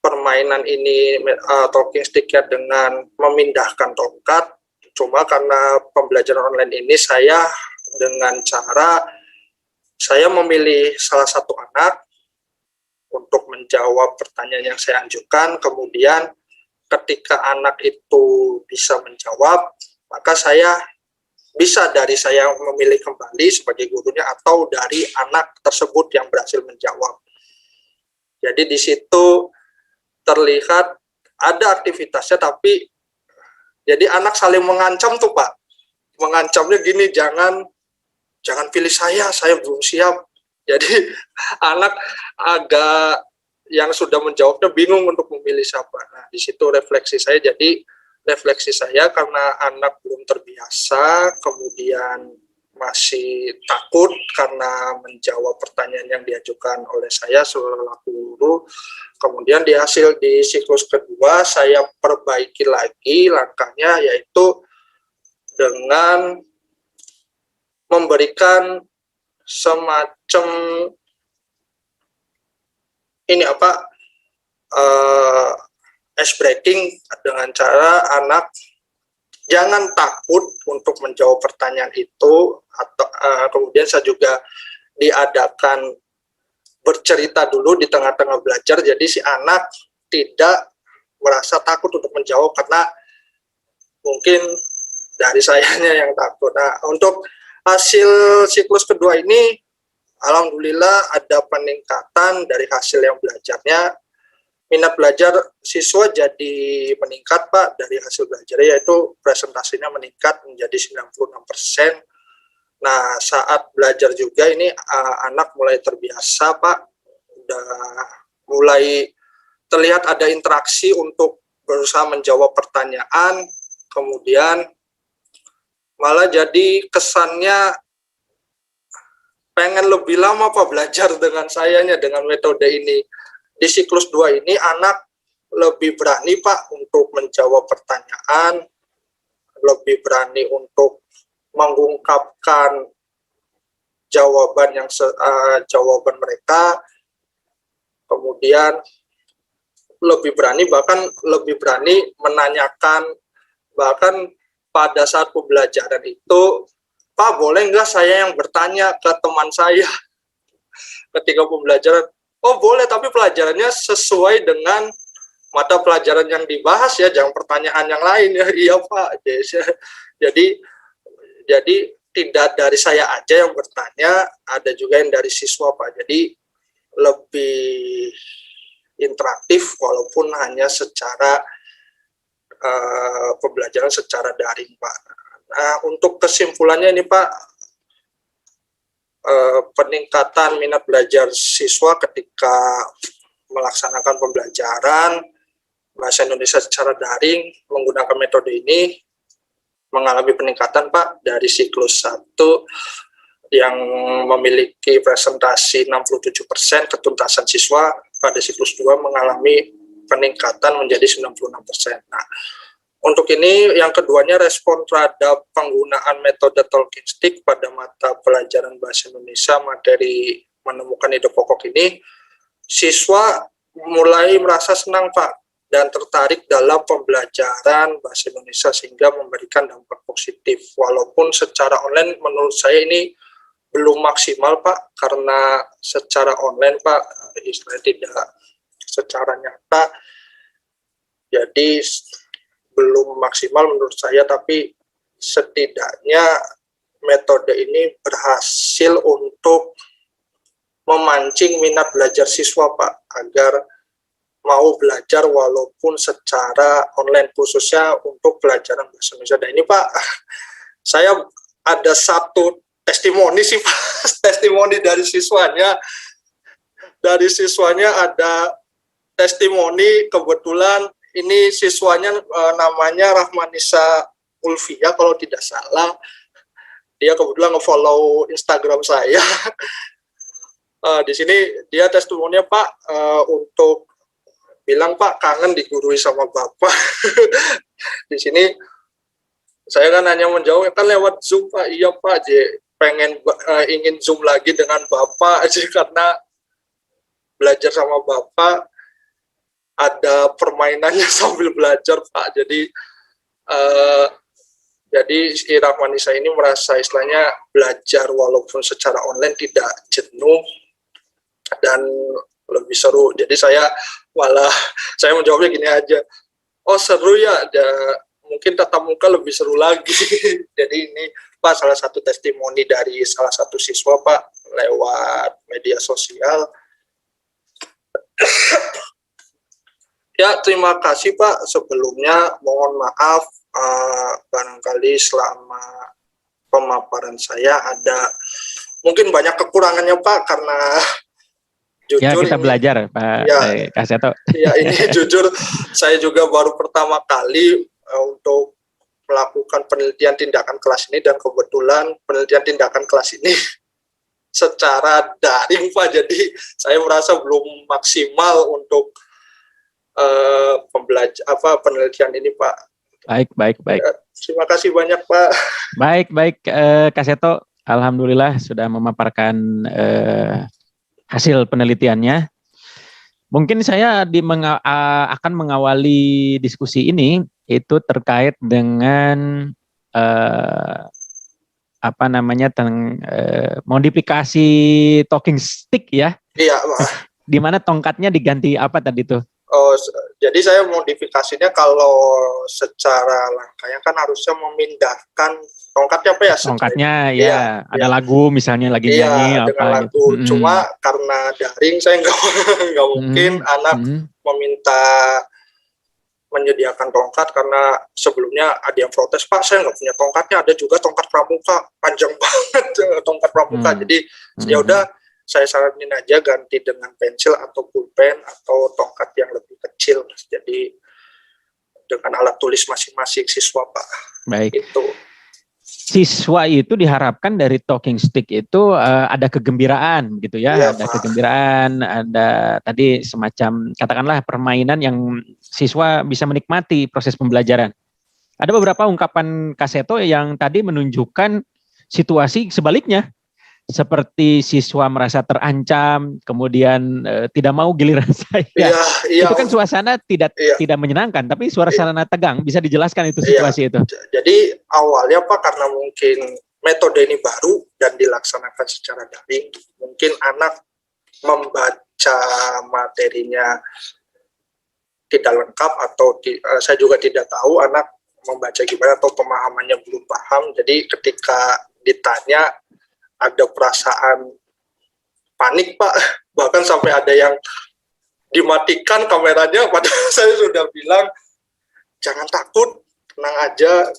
permainan ini talking stick-nya dengan memindahkan tongkat, cuma karena pembelajaran online ini saya dengan cara saya memilih salah satu anak untuk menjawab pertanyaan yang saya ajukan, kemudian ketika anak itu bisa menjawab, maka saya memilih kembali sebagai gurunya atau dari anak tersebut yang berhasil menjawab. Jadi di situ terlihat ada aktivitasnya, tapi jadi anak saling mengancam tuh, Pak. Mengancamnya gini, jangan pilih saya belum siap. Jadi anak agak yang sudah menjawabnya bingung untuk memilih siapa. Nah, di situ refleksi saya. Jadi refleksi saya karena anak belum terbiasa, kemudian masih takut karena menjawab pertanyaan yang diajukan oleh saya selaku guru. Kemudian di siklus kedua saya perbaiki lagi langkahnya, yaitu dengan memberikan semacam ice breaking dengan cara anak jangan takut untuk menjawab pertanyaan itu, atau kemudian saya juga diadakan bercerita dulu di tengah-tengah belajar, jadi si anak tidak merasa takut untuk menjawab karena mungkin dari sayanya yang takut. Nah, untuk hasil siklus kedua ini alhamdulillah ada peningkatan dari hasil yang belajarnya. minat belajar siswa jadi meningkat Pak dari hasil belajarnya, yaitu presentasinya meningkat menjadi 96%. Nah, saat belajar juga ini anak mulai terbiasa Pak, udah mulai terlihat ada interaksi untuk berusaha menjawab pertanyaan, kemudian malah jadi kesannya pengen lebih lama Pak belajar dengan sayanya dengan metode ini. Di siklus 2 ini anak lebih berani Pak untuk menjawab pertanyaan, lebih berani untuk mengungkapkan jawaban jawaban mereka, kemudian bahkan lebih berani menanyakan, bahkan pada saat pembelajaran itu, Pak boleh nggak saya yang bertanya ke teman saya ketika pembelajaran? Oh boleh, tapi pelajarannya sesuai dengan mata pelajaran yang dibahas ya, jangan pertanyaan yang lain ya. Iya Pak. Jadi tidak dari saya aja yang bertanya, ada juga yang dari siswa Pak. Jadi lebih interaktif walaupun hanya secara pembelajaran secara daring Pak. Nah, untuk kesimpulannya ini Pak, peningkatan minat belajar siswa ketika melaksanakan pembelajaran bahasa Indonesia secara daring menggunakan metode ini mengalami peningkatan Pak dari siklus 1 yang memiliki presentasi 67%, ketuntasan siswa pada siklus 2 mengalami peningkatan menjadi 96%. Nah, untuk ini yang keduanya respon terhadap penggunaan metode talking stick pada mata pelajaran bahasa Indonesia materi menemukan ide pokok ini, siswa mulai merasa senang Pak dan tertarik dalam pembelajaran bahasa Indonesia sehingga memberikan dampak positif. Walaupun secara online menurut saya ini belum maksimal Pak, karena secara online Pak istilahnya tidak secara nyata, jadi belum maksimal menurut saya, tapi setidaknya metode ini berhasil untuk memancing minat belajar siswa Pak agar mau belajar walaupun secara online, khususnya untuk pelajaran bahasa Indonesia. Dan ini Pak, saya ada satu testimoni sih Pak, testimoni dari siswanya. Dari siswanya ada testimoni, kebetulan ini siswanya namanya Rahmanisa Ulfia kalau tidak salah. Dia kebetulan nge-follow Instagram saya. Di sini dia testimoninya Pak untuk bilang Pak kangen digurui sama Bapak. Di sini saya kan hanya menjawab kan lewat Zoom Pak. Iya Pak, ingin Zoom lagi dengan Bapak aja karena belajar sama Bapak ada permainannya sambil belajar Pak. Jadi si Rahmanisa ini merasa istilahnya belajar walaupun secara online tidak jenuh dan lebih seru. Jadi saya menjawabnya gini aja, oh seru ya, mungkin tatap muka lebih seru lagi. Jadi ini Pak salah satu testimoni dari salah satu siswa Pak lewat media sosial. Ya, terima kasih Pak. Sebelumnya mohon maaf barangkali selama pemaparan saya ada mungkin banyak kekurangannya Pak, karena jujur ya kita ini, belajar Pak Kak Seto. Ya ini jujur saya juga baru pertama kali untuk melakukan penelitian tindakan kelas ini, dan kebetulan penelitian tindakan kelas ini secara daring Pak, jadi saya merasa belum maksimal untuk penelitian ini Pak. Baik. Terima kasih banyak Pak. Baik Kak Seto, alhamdulillah sudah memaparkan hasil penelitiannya. Mungkin saya akan mengawali diskusi ini itu terkait dengan modifikasi talking stick ya. Iya Pak. Di mana tongkatnya diganti apa tadi tuh? Jadi saya modifikasinya kalau secara langkahnya kan harusnya memindahkan tongkatnya apa ya? Tongkatnya Iya, ya ada iya. lagu misalnya lagi Iya, nyanyi dengan apa lagu. gitu. Mm-mm. Cuma karena daring saya nggak mungkin Mm-mm. anak Mm-mm. meminta menyediakan tongkat karena sebelumnya ada yang protes, Pak saya nggak punya tongkatnya, ada juga tongkat pramuka panjang banget tongkat pramuka. Jadi ya udah saya saranin aja ganti dengan pensil atau pulpen atau tongkat yang lebih kecil, jadi dengan alat tulis masing-masing siswa Pak. Baik. Itu Siswa itu diharapkan dari talking stick itu ada kegembiraan gitu ya, Iya, ada Pak. kegembiraan, ada tadi semacam katakanlah permainan yang siswa bisa menikmati proses pembelajaran. Ada beberapa ungkapan Kak Seto yang tadi menunjukkan situasi sebaliknya, seperti siswa merasa terancam, kemudian tidak mau giliran saya. Iya. Itu kan suasana tidak menyenangkan, tapi suasana tegang. Bisa dijelaskan itu situasi itu? Jadi awalnya Pak karena mungkin metode ini baru dan dilaksanakan secara daring, mungkin anak membaca materinya tidak lengkap atau saya juga tidak tahu anak membaca gimana atau pemahamannya belum paham. Jadi ketika ditanya ada perasaan panik Pak, bahkan sampai ada yang dimatikan kameranya, padahal saya sudah bilang jangan takut, tenang aja,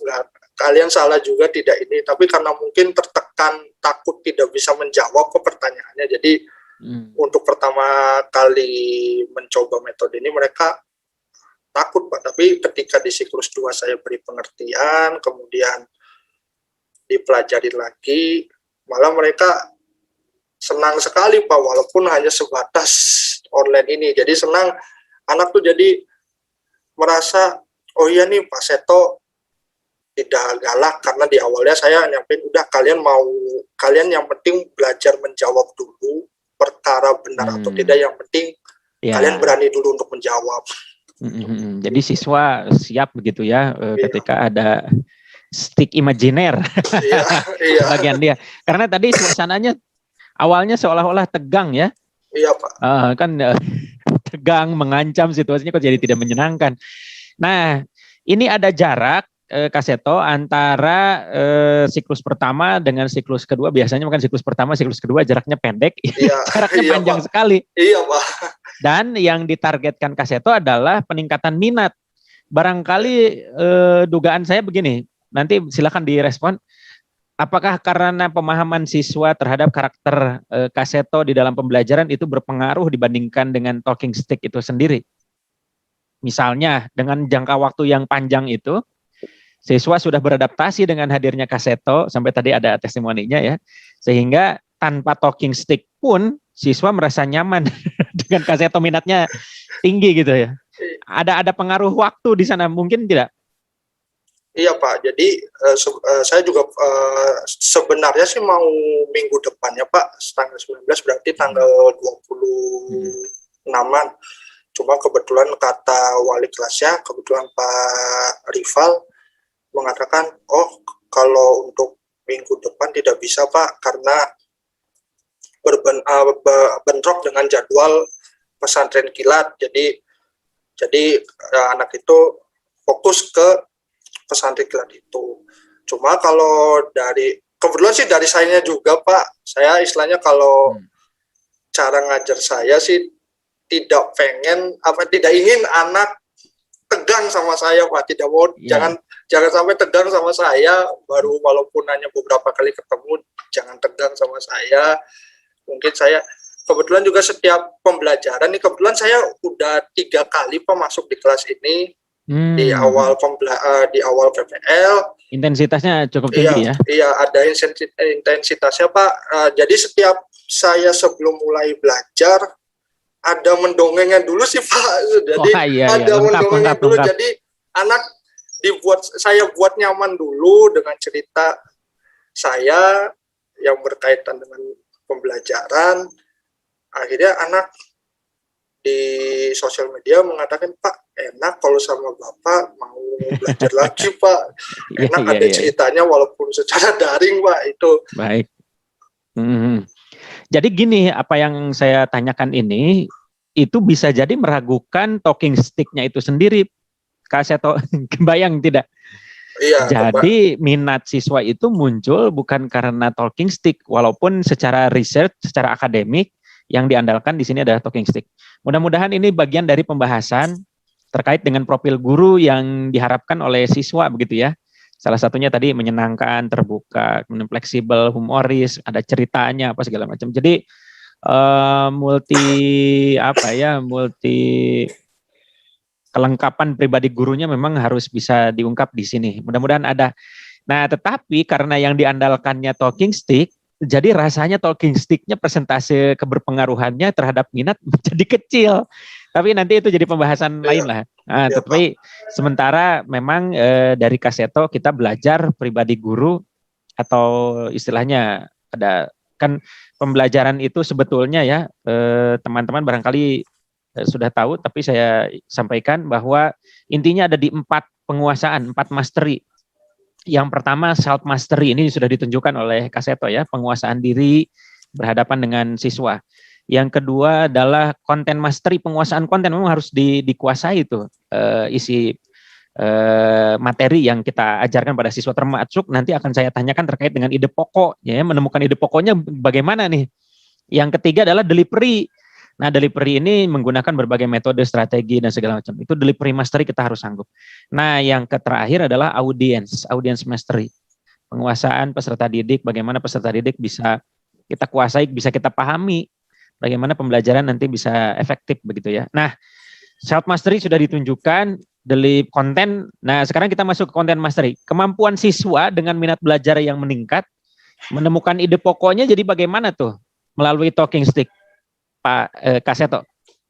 kalian salah juga tidak ini, tapi karena mungkin tertekan takut tidak bisa menjawab ke pertanyaannya, jadi untuk pertama kali mencoba metode ini mereka takut Pak, tapi ketika di siklus 2 saya beri pengertian, kemudian dipelajari lagi, malah mereka senang sekali Pak, walaupun hanya sebatas online ini. Jadi senang, anak tuh jadi merasa, oh iya nih Pak Seto tidak galak, karena di awalnya saya nyampein, udah kalian yang penting belajar menjawab dulu, perkara benar atau tidak, yang penting kalian berani dulu untuk menjawab. Jadi siswa siap begitu ya, ketika ada stick imajiner bagian dia. Karena tadi suasananya awalnya seolah-olah tegang ya. Iya Pak. Kan tegang, mengancam, situasinya kok jadi tidak menyenangkan. Nah, ini ada jarak Kak Seto antara siklus pertama dengan siklus kedua. Biasanya bukan siklus pertama, siklus kedua jaraknya pendek. Jaraknya panjang Pak. sekali. Iya Pak. Dan yang ditargetkan Kak Seto adalah peningkatan minat. Barangkali dugaan saya begini. Nanti silakan direspon. Apakah karena pemahaman siswa terhadap karakter Kak Seto di dalam pembelajaran itu berpengaruh dibandingkan dengan talking stick itu sendiri? Misalnya dengan jangka waktu yang panjang itu, siswa sudah beradaptasi dengan hadirnya Kak Seto, sampai tadi ada testimoninya ya, sehingga tanpa talking stick pun siswa merasa nyaman dengan Kak Seto, minatnya tinggi gitu ya. Ada pengaruh waktu di sana mungkin tidak? Iya Pak, jadi saya juga sebenarnya sih mau minggu depannya Pak, tanggal 19 berarti tanggal 26-an. Cuma kebetulan kata wali kelasnya, kebetulan Pak Rival mengatakan, oh kalau untuk minggu depan tidak bisa Pak, karena bentrok dengan jadwal pesantren kilat. Jadi anak itu fokus ke pesantren kilat itu. Cuma kalau kebetulan sih dari sayanya juga Pak, saya istilahnya kalau cara ngajar saya sih tidak ingin anak tegang sama saya Pak, tidak mau, jangan sampai tegang sama saya, baru walaupun hanya beberapa kali ketemu, jangan tegang sama saya. Mungkin saya kebetulan juga setiap pembelajaran nih, kebetulan saya udah 3 kali Pak masuk di kelas ini. Di awal PPL intensitasnya cukup tinggi ya. Iya, ada intensitasnya Pak. Jadi setiap saya sebelum mulai belajar ada mendongengnya dulu sih Pak. Jadi ada mendongengnya dulu. Jadi anak saya buat nyaman dulu dengan cerita saya yang berkaitan dengan pembelajaran. Akhirnya anak di sosial media mengatakan, Pak, enak kalau sama Bapak mau belajar lagi Pak. Enak ada ceritanya walaupun secara daring Pak, itu. Baik. Jadi gini, apa yang saya tanyakan ini, itu bisa jadi meragukan talking stick-nya itu sendiri. Kak Seto, kebayang tidak? Iya, Jadi minat siswa itu muncul bukan karena talking stick, walaupun secara research, secara akademik yang diandalkan di sini adalah talking stick. Mudah-mudahan ini bagian dari pembahasan terkait dengan profil guru yang diharapkan oleh siswa begitu ya. Salah satunya tadi menyenangkan, terbuka, fleksibel, humoris, ada ceritanya apa segala macam. Jadi multi kelengkapan pribadi gurunya memang harus bisa diungkap di sini. Mudah-mudahan ada. Nah, tetapi karena yang diandalkannya talking stick, jadi rasanya talking stick-nya persentase keberpengaruhannya terhadap minat menjadi kecil. Tapi nanti itu jadi pembahasan lain lah. Nah, tapi sementara memang dari Kak Seto kita belajar pribadi guru atau istilahnya ada kan pembelajaran itu sebetulnya ya teman-teman barangkali sudah tahu, tapi saya sampaikan bahwa intinya ada di 4 penguasaan, 4 mastery. Yang pertama self mastery, ini sudah ditunjukkan oleh Kak Seto ya, penguasaan diri berhadapan dengan siswa. Yang kedua adalah content mastery, penguasaan konten memang harus dikuasai itu isi materi yang kita ajarkan pada siswa, termasuk nanti akan saya tanyakan terkait dengan ide pokok, ya, menemukan ide pokoknya bagaimana nih. Yang ketiga adalah delivery. Nah, delivery ini menggunakan berbagai metode, strategi, dan segala macam. Itu delivery mastery kita harus sanggup. Nah, yang terakhir adalah audience mastery. Penguasaan peserta didik, bagaimana peserta didik bisa kita kuasai, bisa kita pahami, bagaimana pembelajaran nanti bisa efektif begitu ya. Nah, self mastery sudah ditunjukkan, deliver konten. Nah, sekarang kita masuk ke content mastery. Kemampuan siswa dengan minat belajar yang meningkat, menemukan ide pokoknya jadi bagaimana tuh melalui talking stick. Pak Kak Seto.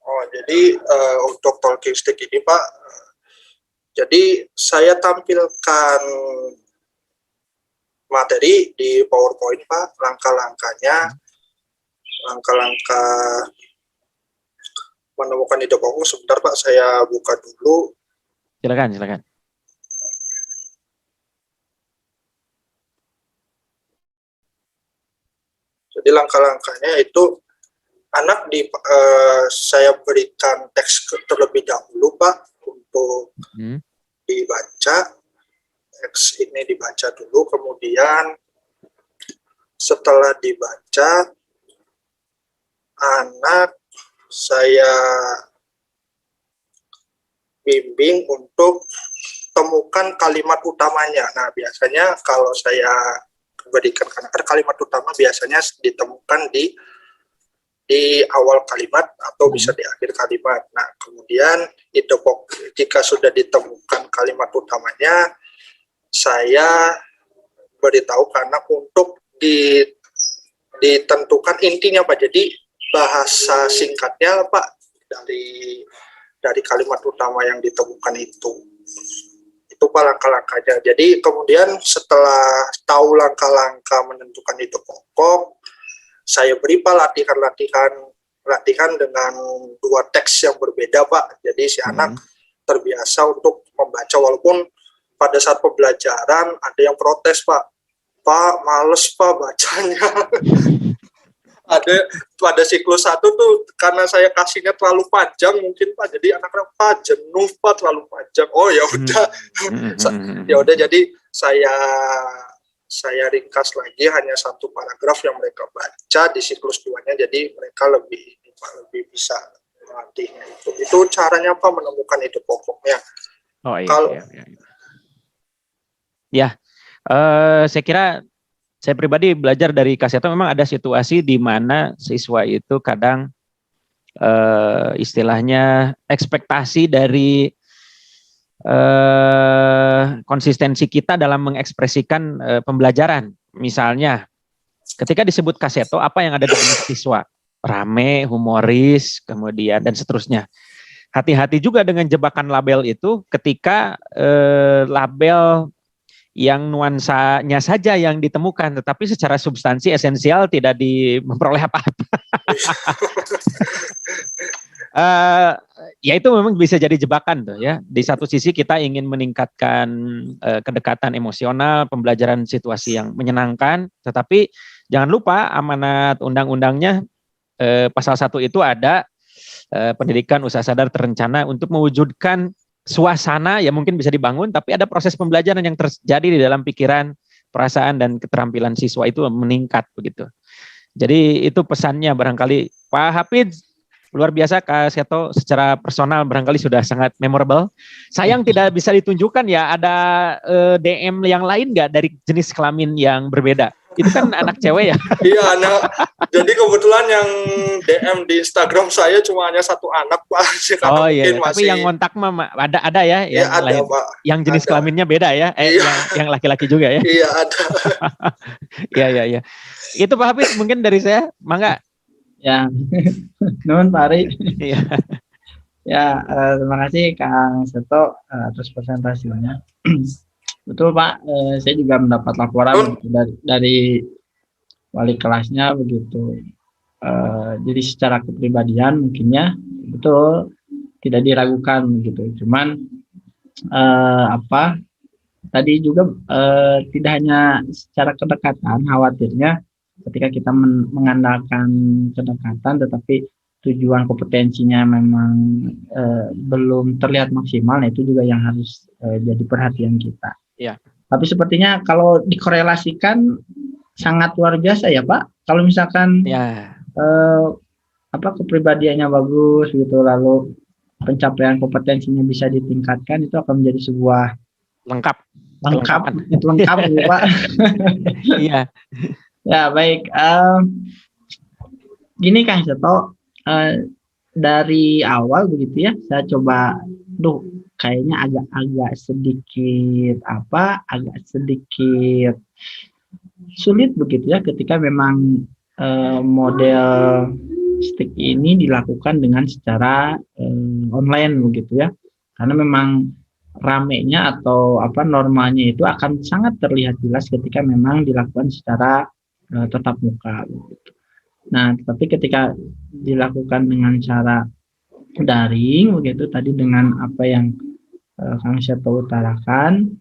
Oh, jadi untuk talking stick ini Pak, jadi saya tampilkan materi di PowerPoint Pak, langkah-langkah menemukan ide pokok. Sebentar Pak, saya buka dulu. Silakan. Jadi langkah-langkahnya itu saya berikan teks terlebih dahulu Pak untuk dibaca. Teks ini dibaca dulu, kemudian setelah dibaca, anak saya bimbing untuk temukan kalimat utamanya. Nah, biasanya kalau saya berikan kalimat utama biasanya ditemukan di awal kalimat atau bisa di akhir kalimat. Nah, kemudian jika sudah ditemukan kalimat utamanya, saya beritahu ke anak untuk ditentukan intinya Pak. Jadi bahasa singkatnya Pak dari kalimat utama yang ditemukan itu Pak langkah-langkahnya. Jadi kemudian setelah tahu langkah-langkah menentukan ide pokok, saya beri Pak latihan dengan 2 teks yang berbeda Pak. Jadi si anak terbiasa untuk membaca, walaupun pada saat pembelajaran ada yang protes Pak, males Pak bacanya. Ada pada siklus 1 tuh karena saya kasihnya terlalu panjang mungkin Pak, jadi anak-anak Pak jenuh Pak terlalu panjang. Oh ya udah, jadi saya ringkas lagi hanya 1 paragraf yang mereka baca di siklus 2-nya, jadi mereka lebih bisa melatihnya. Itu caranya Pak menemukan ide pokoknya. Oh iya. Ya, saya kira saya pribadi belajar dari Kak Seto, memang ada situasi di mana siswa itu kadang istilahnya ekspektasi dari konsistensi kita dalam mengekspresikan pembelajaran. Misalnya, ketika disebut Kak Seto, apa yang ada di benak siswa? Rame, humoris, kemudian dan seterusnya. Hati-hati juga dengan jebakan label itu ketika label yang nuansanya saja yang ditemukan, tetapi secara substansi esensial tidak memperoleh apa-apa. Ya itu memang bisa jadi jebakan tuh ya. Di satu sisi kita ingin meningkatkan kedekatan emosional, pembelajaran situasi yang menyenangkan, tetapi jangan lupa amanat undang-undangnya pasal 1 itu ada pendidikan usaha sadar terencana untuk mewujudkan suasana yang mungkin bisa dibangun, tapi ada proses pembelajaran yang terjadi di dalam pikiran, perasaan, dan keterampilan siswa itu meningkat begitu. Jadi itu pesannya barangkali Pak Hafidz. Luar biasa Kak Seto, secara personal barangkali sudah sangat memorable. Sayang tidak bisa ditunjukkan ya, ada DM yang lain nggak dari jenis kelamin yang berbeda? Itu kan anak cewek ya? Iya, jadi kebetulan yang DM di Instagram saya cuma hanya satu anak, Pak. Oh iya, tapi yang kontak mah ada ya? Iya, ada lain. Pak. Yang jenis kelaminnya beda ya? Iya. Yang laki-laki juga ya? Iya, ada. Iya. Itu Pak Hafidz mungkin dari saya, mangga. Ya, nuhun Pak Ari. Iya. Ya, terima kasih Kang Seto atas presentasinya. Betul Pak, saya juga mendapat laporan dari wali kelasnya begitu. Jadi secara kepribadian mungkinnya betul tidak diragukan begitu. Cuman tadi juga tidak hanya secara kedekatan, khawatirnya ketika kita mengandalkan kedekatan tetapi tujuan kompetensinya memang belum terlihat maksimal, nah itu juga yang harus jadi perhatian kita. Ya. Tapi sepertinya kalau dikorelasikan sangat luar biasa ya Pak. Kalau misalkan kepribadiannya bagus gitu, lalu pencapaian kompetensinya bisa ditingkatkan, itu akan menjadi sebuah lengkap gitu Pak. Iya. Ya baik, gini Kang Seto, dari awal begitu ya, saya coba, kayaknya agak sedikit sulit begitu ya, ketika memang model stick ini dilakukan dengan secara online begitu ya, karena memang ramenya atau normalnya itu akan sangat terlihat jelas ketika memang dilakukan secara tetap muka begitu. Nah, tapi ketika dilakukan dengan cara daring begitu, tadi dengan apa yang Kang Seto utarakan,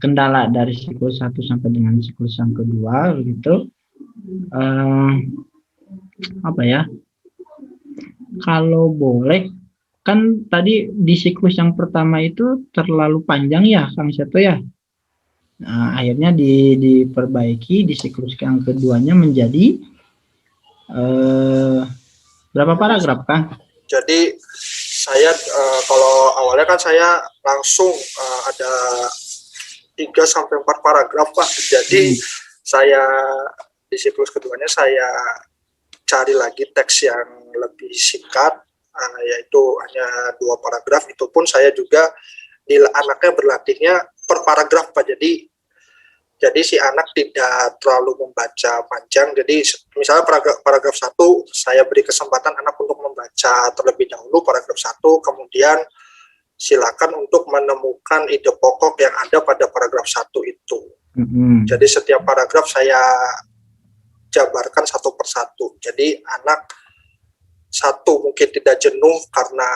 kendala dari siklus 1 sampai dengan siklus yang kedua begitu, kalau boleh, kan tadi di siklus yang pertama itu terlalu panjang ya Kang Seto ya. Nah, akhirnya diperbaiki di siklus yang keduanya menjadi berapa paragraf Kang? Jadi saya kalau awalnya kan saya langsung ada 3-4 paragraf Pak. Jadi saya di siklus keduanya saya cari lagi teks yang lebih singkat, yaitu hanya 2 paragraf. Itu pun saya juga anaknya berlatihnya per paragraf Pak. Jadi si anak tidak terlalu membaca panjang. Jadi misalnya paragraf 1 saya beri kesempatan anak untuk membaca terlebih dahulu paragraf 1, kemudian silakan untuk menemukan ide pokok yang ada pada paragraf 1 itu. Jadi setiap paragraf saya jabarkan satu persatu. Jadi anak satu mungkin tidak jenuh karena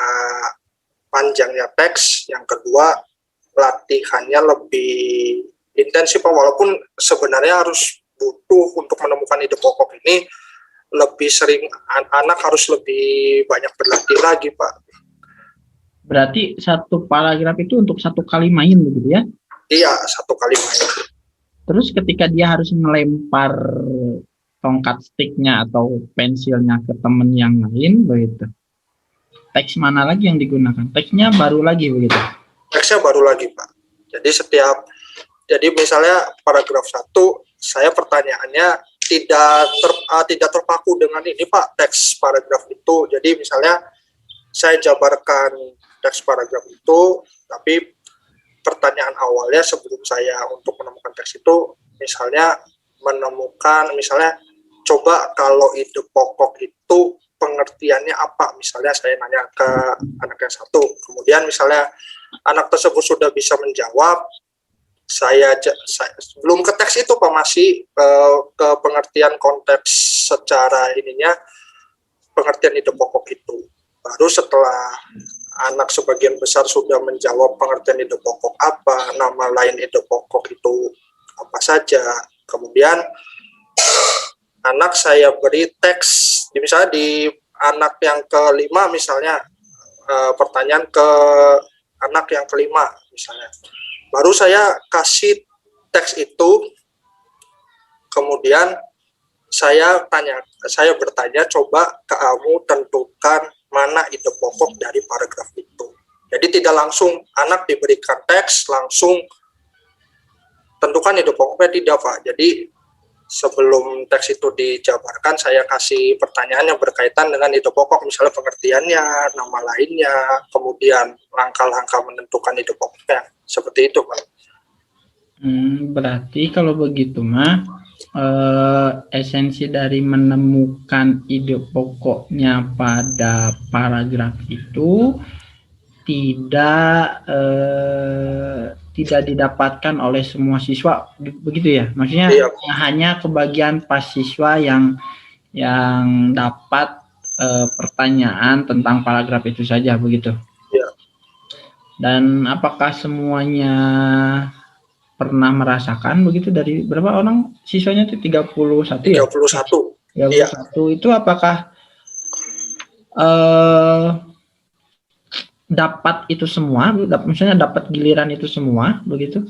panjangnya teks, yang kedua latihannya lebih intensif, walaupun sebenarnya harus butuh untuk menemukan ide pokok ini lebih sering, anak harus lebih banyak berlatih lagi Pak. Berarti satu paragraf itu untuk 1 kali main begitu ya? Iya, 1 kali main. Terus ketika dia harus melempar tongkat sticknya atau pensilnya ke teman yang lain begitu, teks mana lagi yang digunakan? Teksnya baru lagi begitu? Teksnya baru lagi Pak. Jadi misalnya paragraf 1, saya pertanyaannya tidak terpaku dengan ini Pak, teks paragraf itu. Jadi misalnya saya jabarkan teks paragraf itu, tapi pertanyaan awalnya sebelum saya untuk menemukan teks itu, misalnya coba kalau ide pokok itu pengertiannya apa, misalnya saya nanya ke anak yang satu, kemudian misalnya anak tersebut sudah bisa menjawab, saya belum ke teks itu Pak, masih ke pengertian konteks secara pengertian ide pokok itu. Baru setelah anak sebagian besar sudah menjawab pengertian ide pokok apa, nama lain ide pokok itu apa saja, kemudian anak saya beri teks, misalnya di anak yang kelima misalnya, pertanyaan ke anak yang kelima misalnya, baru saya kasih teks itu, kemudian saya bertanya, coba kamu tentukan mana ide pokok dari paragraf itu. Jadi tidak langsung anak diberikan teks langsung tentukan ide pokoknya, tidak Pak. Jadi sebelum teks itu dijabarkan, saya kasih pertanyaan yang berkaitan dengan ide pokok, misalnya pengertiannya, nama lainnya, kemudian langkah-langkah menentukan ide pokoknya, seperti itu Pak. Berarti kalau begitu mah esensi dari menemukan ide pokoknya pada paragraf itu tidak didapatkan oleh semua siswa, begitu ya? Maksudnya Iya. Hanya kebagian pas siswa yang dapat pertanyaan tentang paragraf itu saja, begitu? Iya. Dan apakah semuanya pernah merasakan begitu? Dari berapa orang siswanya itu? 31 ya? 31. 31 Iya. Itu apakah dapat itu semua, misalnya dapat giliran itu semua begitu?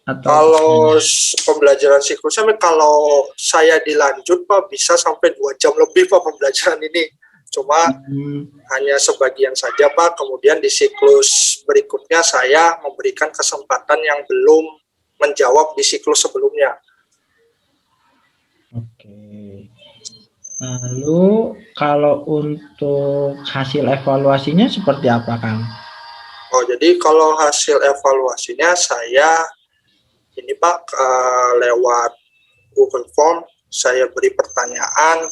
Atau kalau pembelajaran siklusnya, kalau saya dilanjut Pak, bisa sampai 2 jam lebih Pak pembelajaran ini. Cuma hanya sebagian saja Pak. Kemudian di siklus berikutnya saya memberikan kesempatan yang belum menjawab di siklus sebelumnya. Oke. Lalu kalau untuk hasil evaluasinya seperti apa, Kang? Oh, jadi kalau hasil evaluasinya saya ini Pak, lewat Google Form saya beri pertanyaan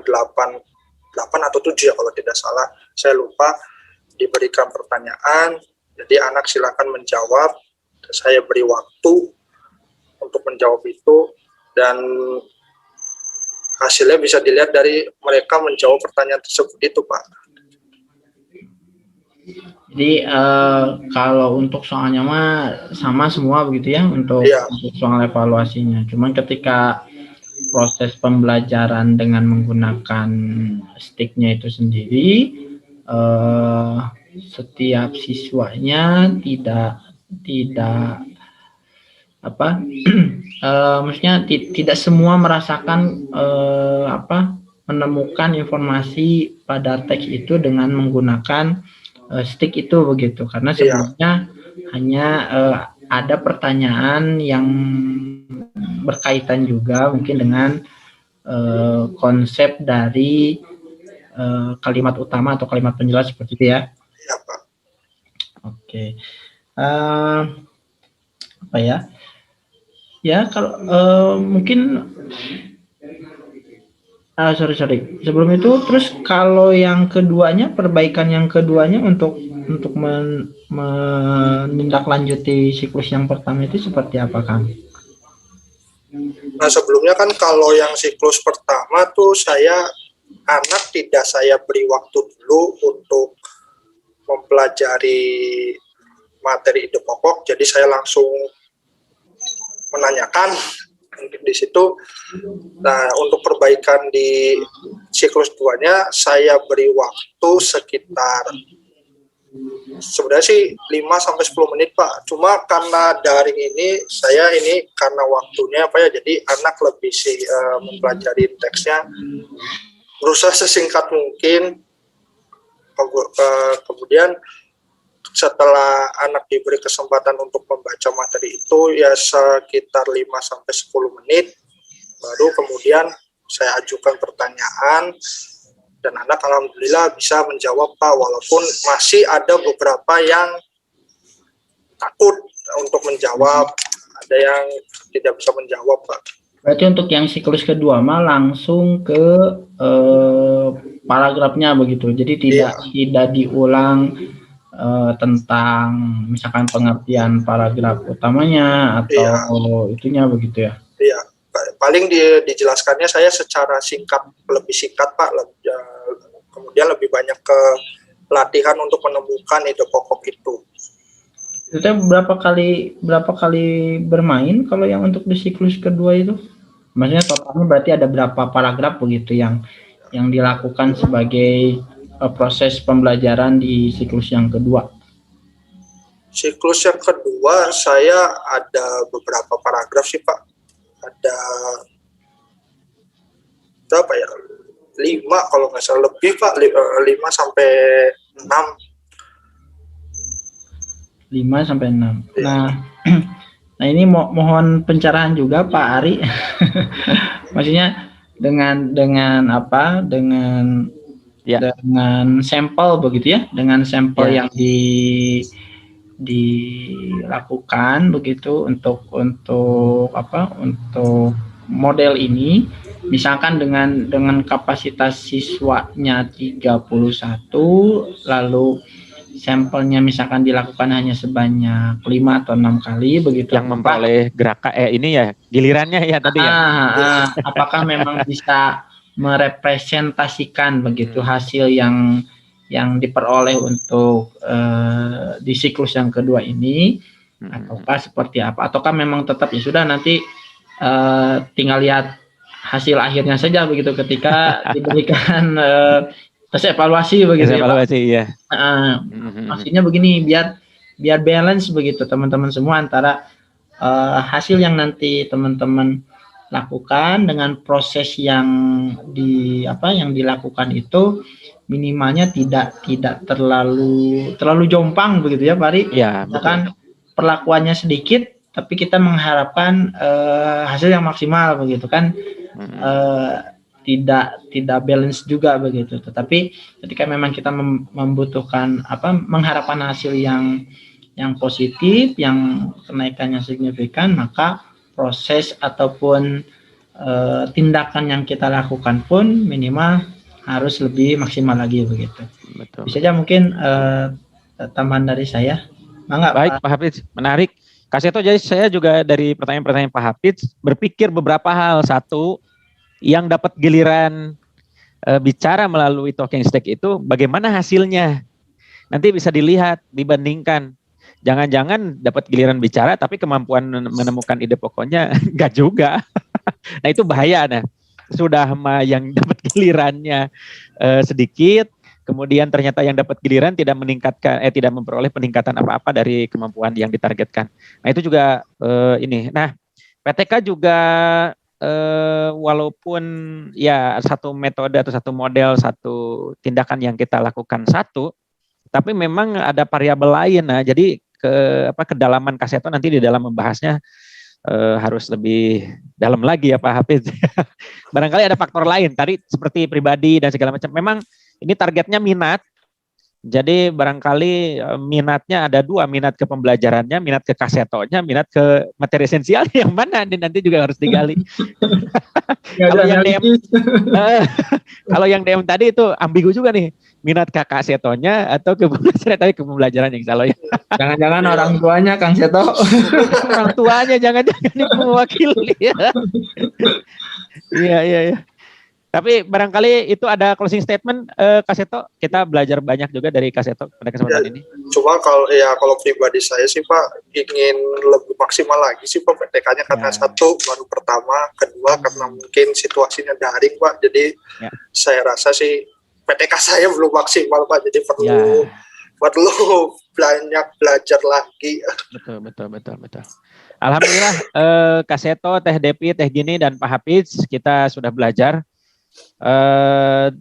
8 atau 7 ya kalau tidak salah, saya lupa, diberikan pertanyaan, jadi anak silakan menjawab, saya beri waktu untuk menjawab itu, dan hasilnya bisa dilihat dari mereka menjawab pertanyaan tersebut itu Pak. Jadi kalau untuk soalnya mah sama semua begitu ya untuk soal evaluasinya. Cuman ketika proses pembelajaran dengan menggunakan sticknya itu sendiri, setiap siswanya tidak maksudnya tidak semua merasakan menemukan informasi pada teks itu dengan menggunakan stick itu begitu, karena sebelumnya hanya ada pertanyaan yang berkaitan juga mungkin dengan konsep dari kalimat utama atau kalimat penjelas seperti itu ya. Iya Pak. Oke. Apa ya? Ya kalau mungkin sorry. Sebelum itu, terus kalau yang keduanya, perbaikan yang keduanya untuk menindaklanjuti siklus yang pertama itu seperti apa, Kang? Nah sebelumnya kan kalau yang siklus pertama tuh anak tidak saya beri waktu dulu untuk mempelajari materi ide pokok, jadi saya langsung menanyakan di situ. Nah, untuk perbaikan di siklus 2-nya saya beri waktu sekitar sebenarnya sih 5-10 menit Pak. Cuma karena daring ini karena waktunya apa ya, jadi anak lebih mempelajari teksnya, berusaha sesingkat mungkin. Kemudian setelah anak diberi kesempatan untuk membaca materi itu ya sekitar 5-10 menit, baru kemudian saya ajukan pertanyaan dan anak alhamdulillah bisa menjawab Pak, walaupun masih ada beberapa yang takut untuk menjawab, ada yang tidak bisa menjawab Pak. Berarti untuk yang siklus kedua mah langsung ke paragrafnya begitu, jadi tidak diulang tentang misalkan pengertian paragraf utamanya atau itunya begitu ya? Iya, paling dijelaskannya saya secara lebih singkat Pak, kemudian lebih banyak ke latihan untuk menemukan ide pokok itu. Itu berapa kali bermain kalau yang untuk di siklus kedua itu? Maksudnya totalnya berarti ada berapa paragraf begitu yang yang dilakukan sebagai proses pembelajaran di siklus yang kedua? Siklus yang kedua saya ada beberapa paragraf sih Pak. Ada berapa ya? 5 kalau nggak salah, lebih Pak, 5 sampai 6. 5 sampai 6. Iya. Nah ini mohon pencerahan juga Pak Ari. Maksudnya dengan apa? Ya. Dengan sampel begitu ya, dengan sampel Ya. yang dilakukan begitu untuk apa? Untuk model ini, misalkan dengan kapasitas siswanya 31, lalu sampelnya misalkan dilakukan hanya sebanyak 5 atau 6 kali begitu. Yang memperoleh gerakan ini ya gilirannya ya tadi ya. Apakah memang bisa merepresentasikan begitu hasil yang diperoleh untuk di siklus yang kedua ini, ataukah seperti apa? Ataukah memang tetap ya sudah nanti tinggal lihat hasil akhirnya saja begitu ketika diberikan tes evaluasi begitu ya Pak? Evaluasi ya. Maksudnya begini, biar balance begitu teman-teman semua antara hasil yang nanti teman-teman lakukan dengan proses yang dilakukan itu minimalnya tidak terlalu jompang begitu ya Pak Ari. Ya, kan perlakuannya sedikit tapi kita mengharapkan hasil yang maksimal begitu kan. Tidak balance juga begitu. Tetapi ketika memang kita membutuhkan mengharapkan hasil yang positif, yang kenaikannya signifikan, maka proses ataupun tindakan yang kita lakukan pun minimal harus lebih maksimal lagi begitu. Betul. Bisa aja mungkin tambahan dari saya. Baik Pak Hafiz, menarik. Kaseto, jadi saya juga dari pertanyaan-pertanyaan Pak Hafiz berpikir beberapa hal. Satu, yang dapat giliran bicara melalui talking stick itu bagaimana hasilnya. Nanti bisa dilihat, dibandingkan. Jangan-jangan dapat giliran bicara tapi kemampuan menemukan ide pokoknya enggak juga. Nah itu bahaya. Nah, sudah yang dapat gilirannya sedikit, kemudian ternyata yang dapat giliran tidak memperoleh peningkatan apa-apa dari kemampuan yang ditargetkan. Nah itu juga ini. Nah, PTK juga walaupun ya satu metode atau satu model, satu tindakan yang kita lakukan satu, tapi memang ada variabel lain. Nah, jadi kedalaman Kaseto nanti di dalam membahasnya harus lebih dalam lagi ya Pak Hafiz. Barangkali ada faktor lain tadi seperti pribadi dan segala macam. Memang ini targetnya minat. Jadi barangkali minatnya ada 2, minat ke pembelajarannya, minat ke kasetonya, minat ke materi esensial yang mana nanti juga harus digali. Kalau yang DM tadi itu ambigu juga nih, minat ke kasetonya atau ke pembelajaran yang salah ya. Jangan-jangan orang tuanya Kang Seto. Orang tuanya jangan-jangan itu mewakili ya. Iya. Tapi barangkali itu ada closing statement Kaseto. Kita belajar banyak juga dari Kaseto pada kesempatan ini. Cuma kalau pribadi saya sih Pak ingin lebih maksimal lagi sih Pak PTK-nya karena satu baru pertama, kedua karena mungkin situasinya daring Pak. Jadi saya rasa sih PTK saya belum maksimal Pak. Jadi perlu banyak belajar lagi. Betul. Alhamdulillah Kaseto, Teh Depi, Teh Gini dan Pak Hafiz kita sudah belajar.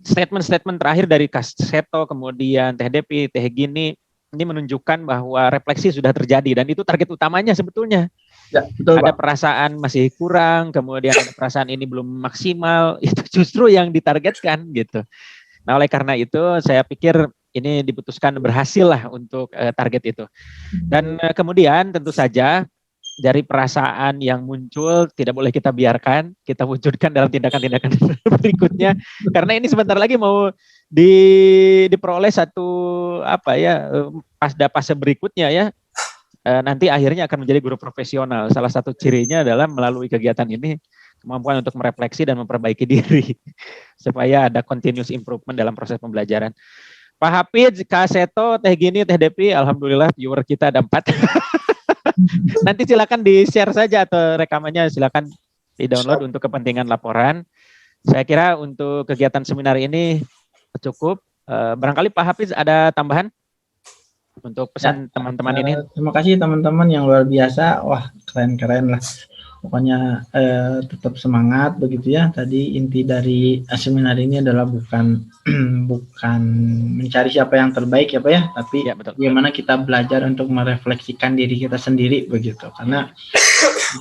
Statement terakhir dari Kaseto kemudian Teh Depi, Teh Gini ini menunjukkan bahwa refleksi sudah terjadi dan itu target utamanya sebetulnya. Ya, betul, ada Pak. Perasaan masih kurang, kemudian ada perasaan ini belum maksimal, itu justru yang ditargetkan gitu. Nah oleh karena itu saya pikir ini diputuskan berhasil lah untuk target itu. Dan kemudian tentu saja dari perasaan yang muncul tidak boleh kita biarkan, kita wujudkan dalam tindakan-tindakan berikutnya. Karena ini sebentar lagi mau diperoleh satu fase berikutnya ya. Nanti akhirnya akan menjadi guru profesional. Salah satu cirinya adalah melalui kegiatan ini kemampuan untuk merefleksi dan memperbaiki diri supaya ada continuous improvement dalam proses pembelajaran. Pak Hafiz, Kaseto, Teh Gini, Teh Depi, alhamdulillah viewer kita ada 4. Nanti silakan di-share saja atau rekamannya silakan di-download untuk kepentingan laporan. Saya kira untuk kegiatan seminar ini cukup. Barangkali Pak Hafiz ada tambahan untuk pesan teman-teman ini? Terima kasih teman-teman yang luar biasa. Wah, keren-keren lah. Pokoknya tetap semangat begitu ya. Tadi inti dari seminar ini adalah bukan bukan mencari siapa yang terbaik ya Pak ya, tapi Ya, betul. bagaimana kita belajar untuk merefleksikan diri kita sendiri begitu. Karena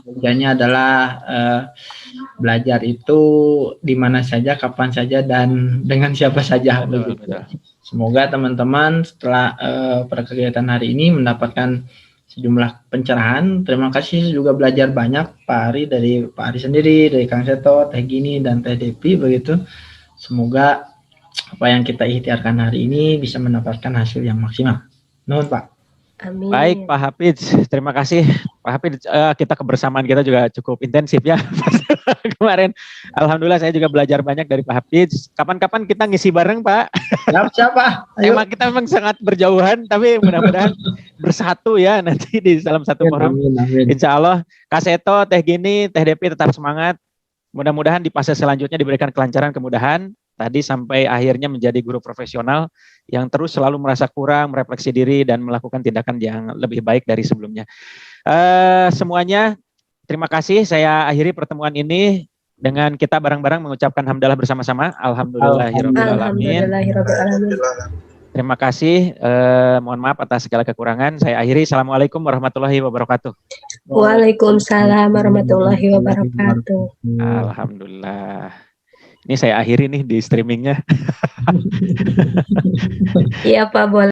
tujuannya adalah belajar itu di mana saja, kapan saja, dan dengan siapa saja begitu. Betul. Semoga teman-teman setelah pada kegiatan hari ini mendapatkan sejumlah pencerahan. Terima kasih juga belajar banyak Pak Ari, dari Pak Ari sendiri, dari Kang Seto, Teh Gini, dan Teh Depi begitu. Semoga apa yang kita ikhtiarkan hari ini bisa mendapatkan hasil yang maksimal. Nuhun Pak. Amin. Baik Pak Hafiz, terima kasih Pak Hafiz. Kita kebersamaan kita juga cukup intensif ya kemarin. Alhamdulillah saya juga belajar banyak dari Pak Hafiz. Kapan-kapan kita ngisi bareng Pak. Siapa? Ayo. Emang kita memang sangat berjauhan, tapi mudah-mudahan bersatu ya nanti di dalam satu forum. Amin. Insya Allah Kak Seto, Teh Gini, Teh Depi tetap semangat. Mudah-mudahan di fase selanjutnya diberikan kelancaran, kemudahan. Tadi sampai akhirnya menjadi guru profesional yang terus selalu merasa kurang, merefleksi diri, dan melakukan tindakan yang lebih baik dari sebelumnya. Semuanya, terima kasih. Saya akhiri pertemuan ini dengan kita bareng-bareng mengucapkan hamdalah bersama-sama. Alhamdulillahirrahmanirrahim. Alhamdulillahirrahmanirrahim. Terima kasih. Mohon maaf atas segala kekurangan. Saya akhiri. Assalamualaikum warahmatullahi wabarakatuh. Waalaikumsalam warahmatullahi wabarakatuh. Alhamdulillah. Ini saya akhiri nih di streamingnya. Iya Pak, boleh.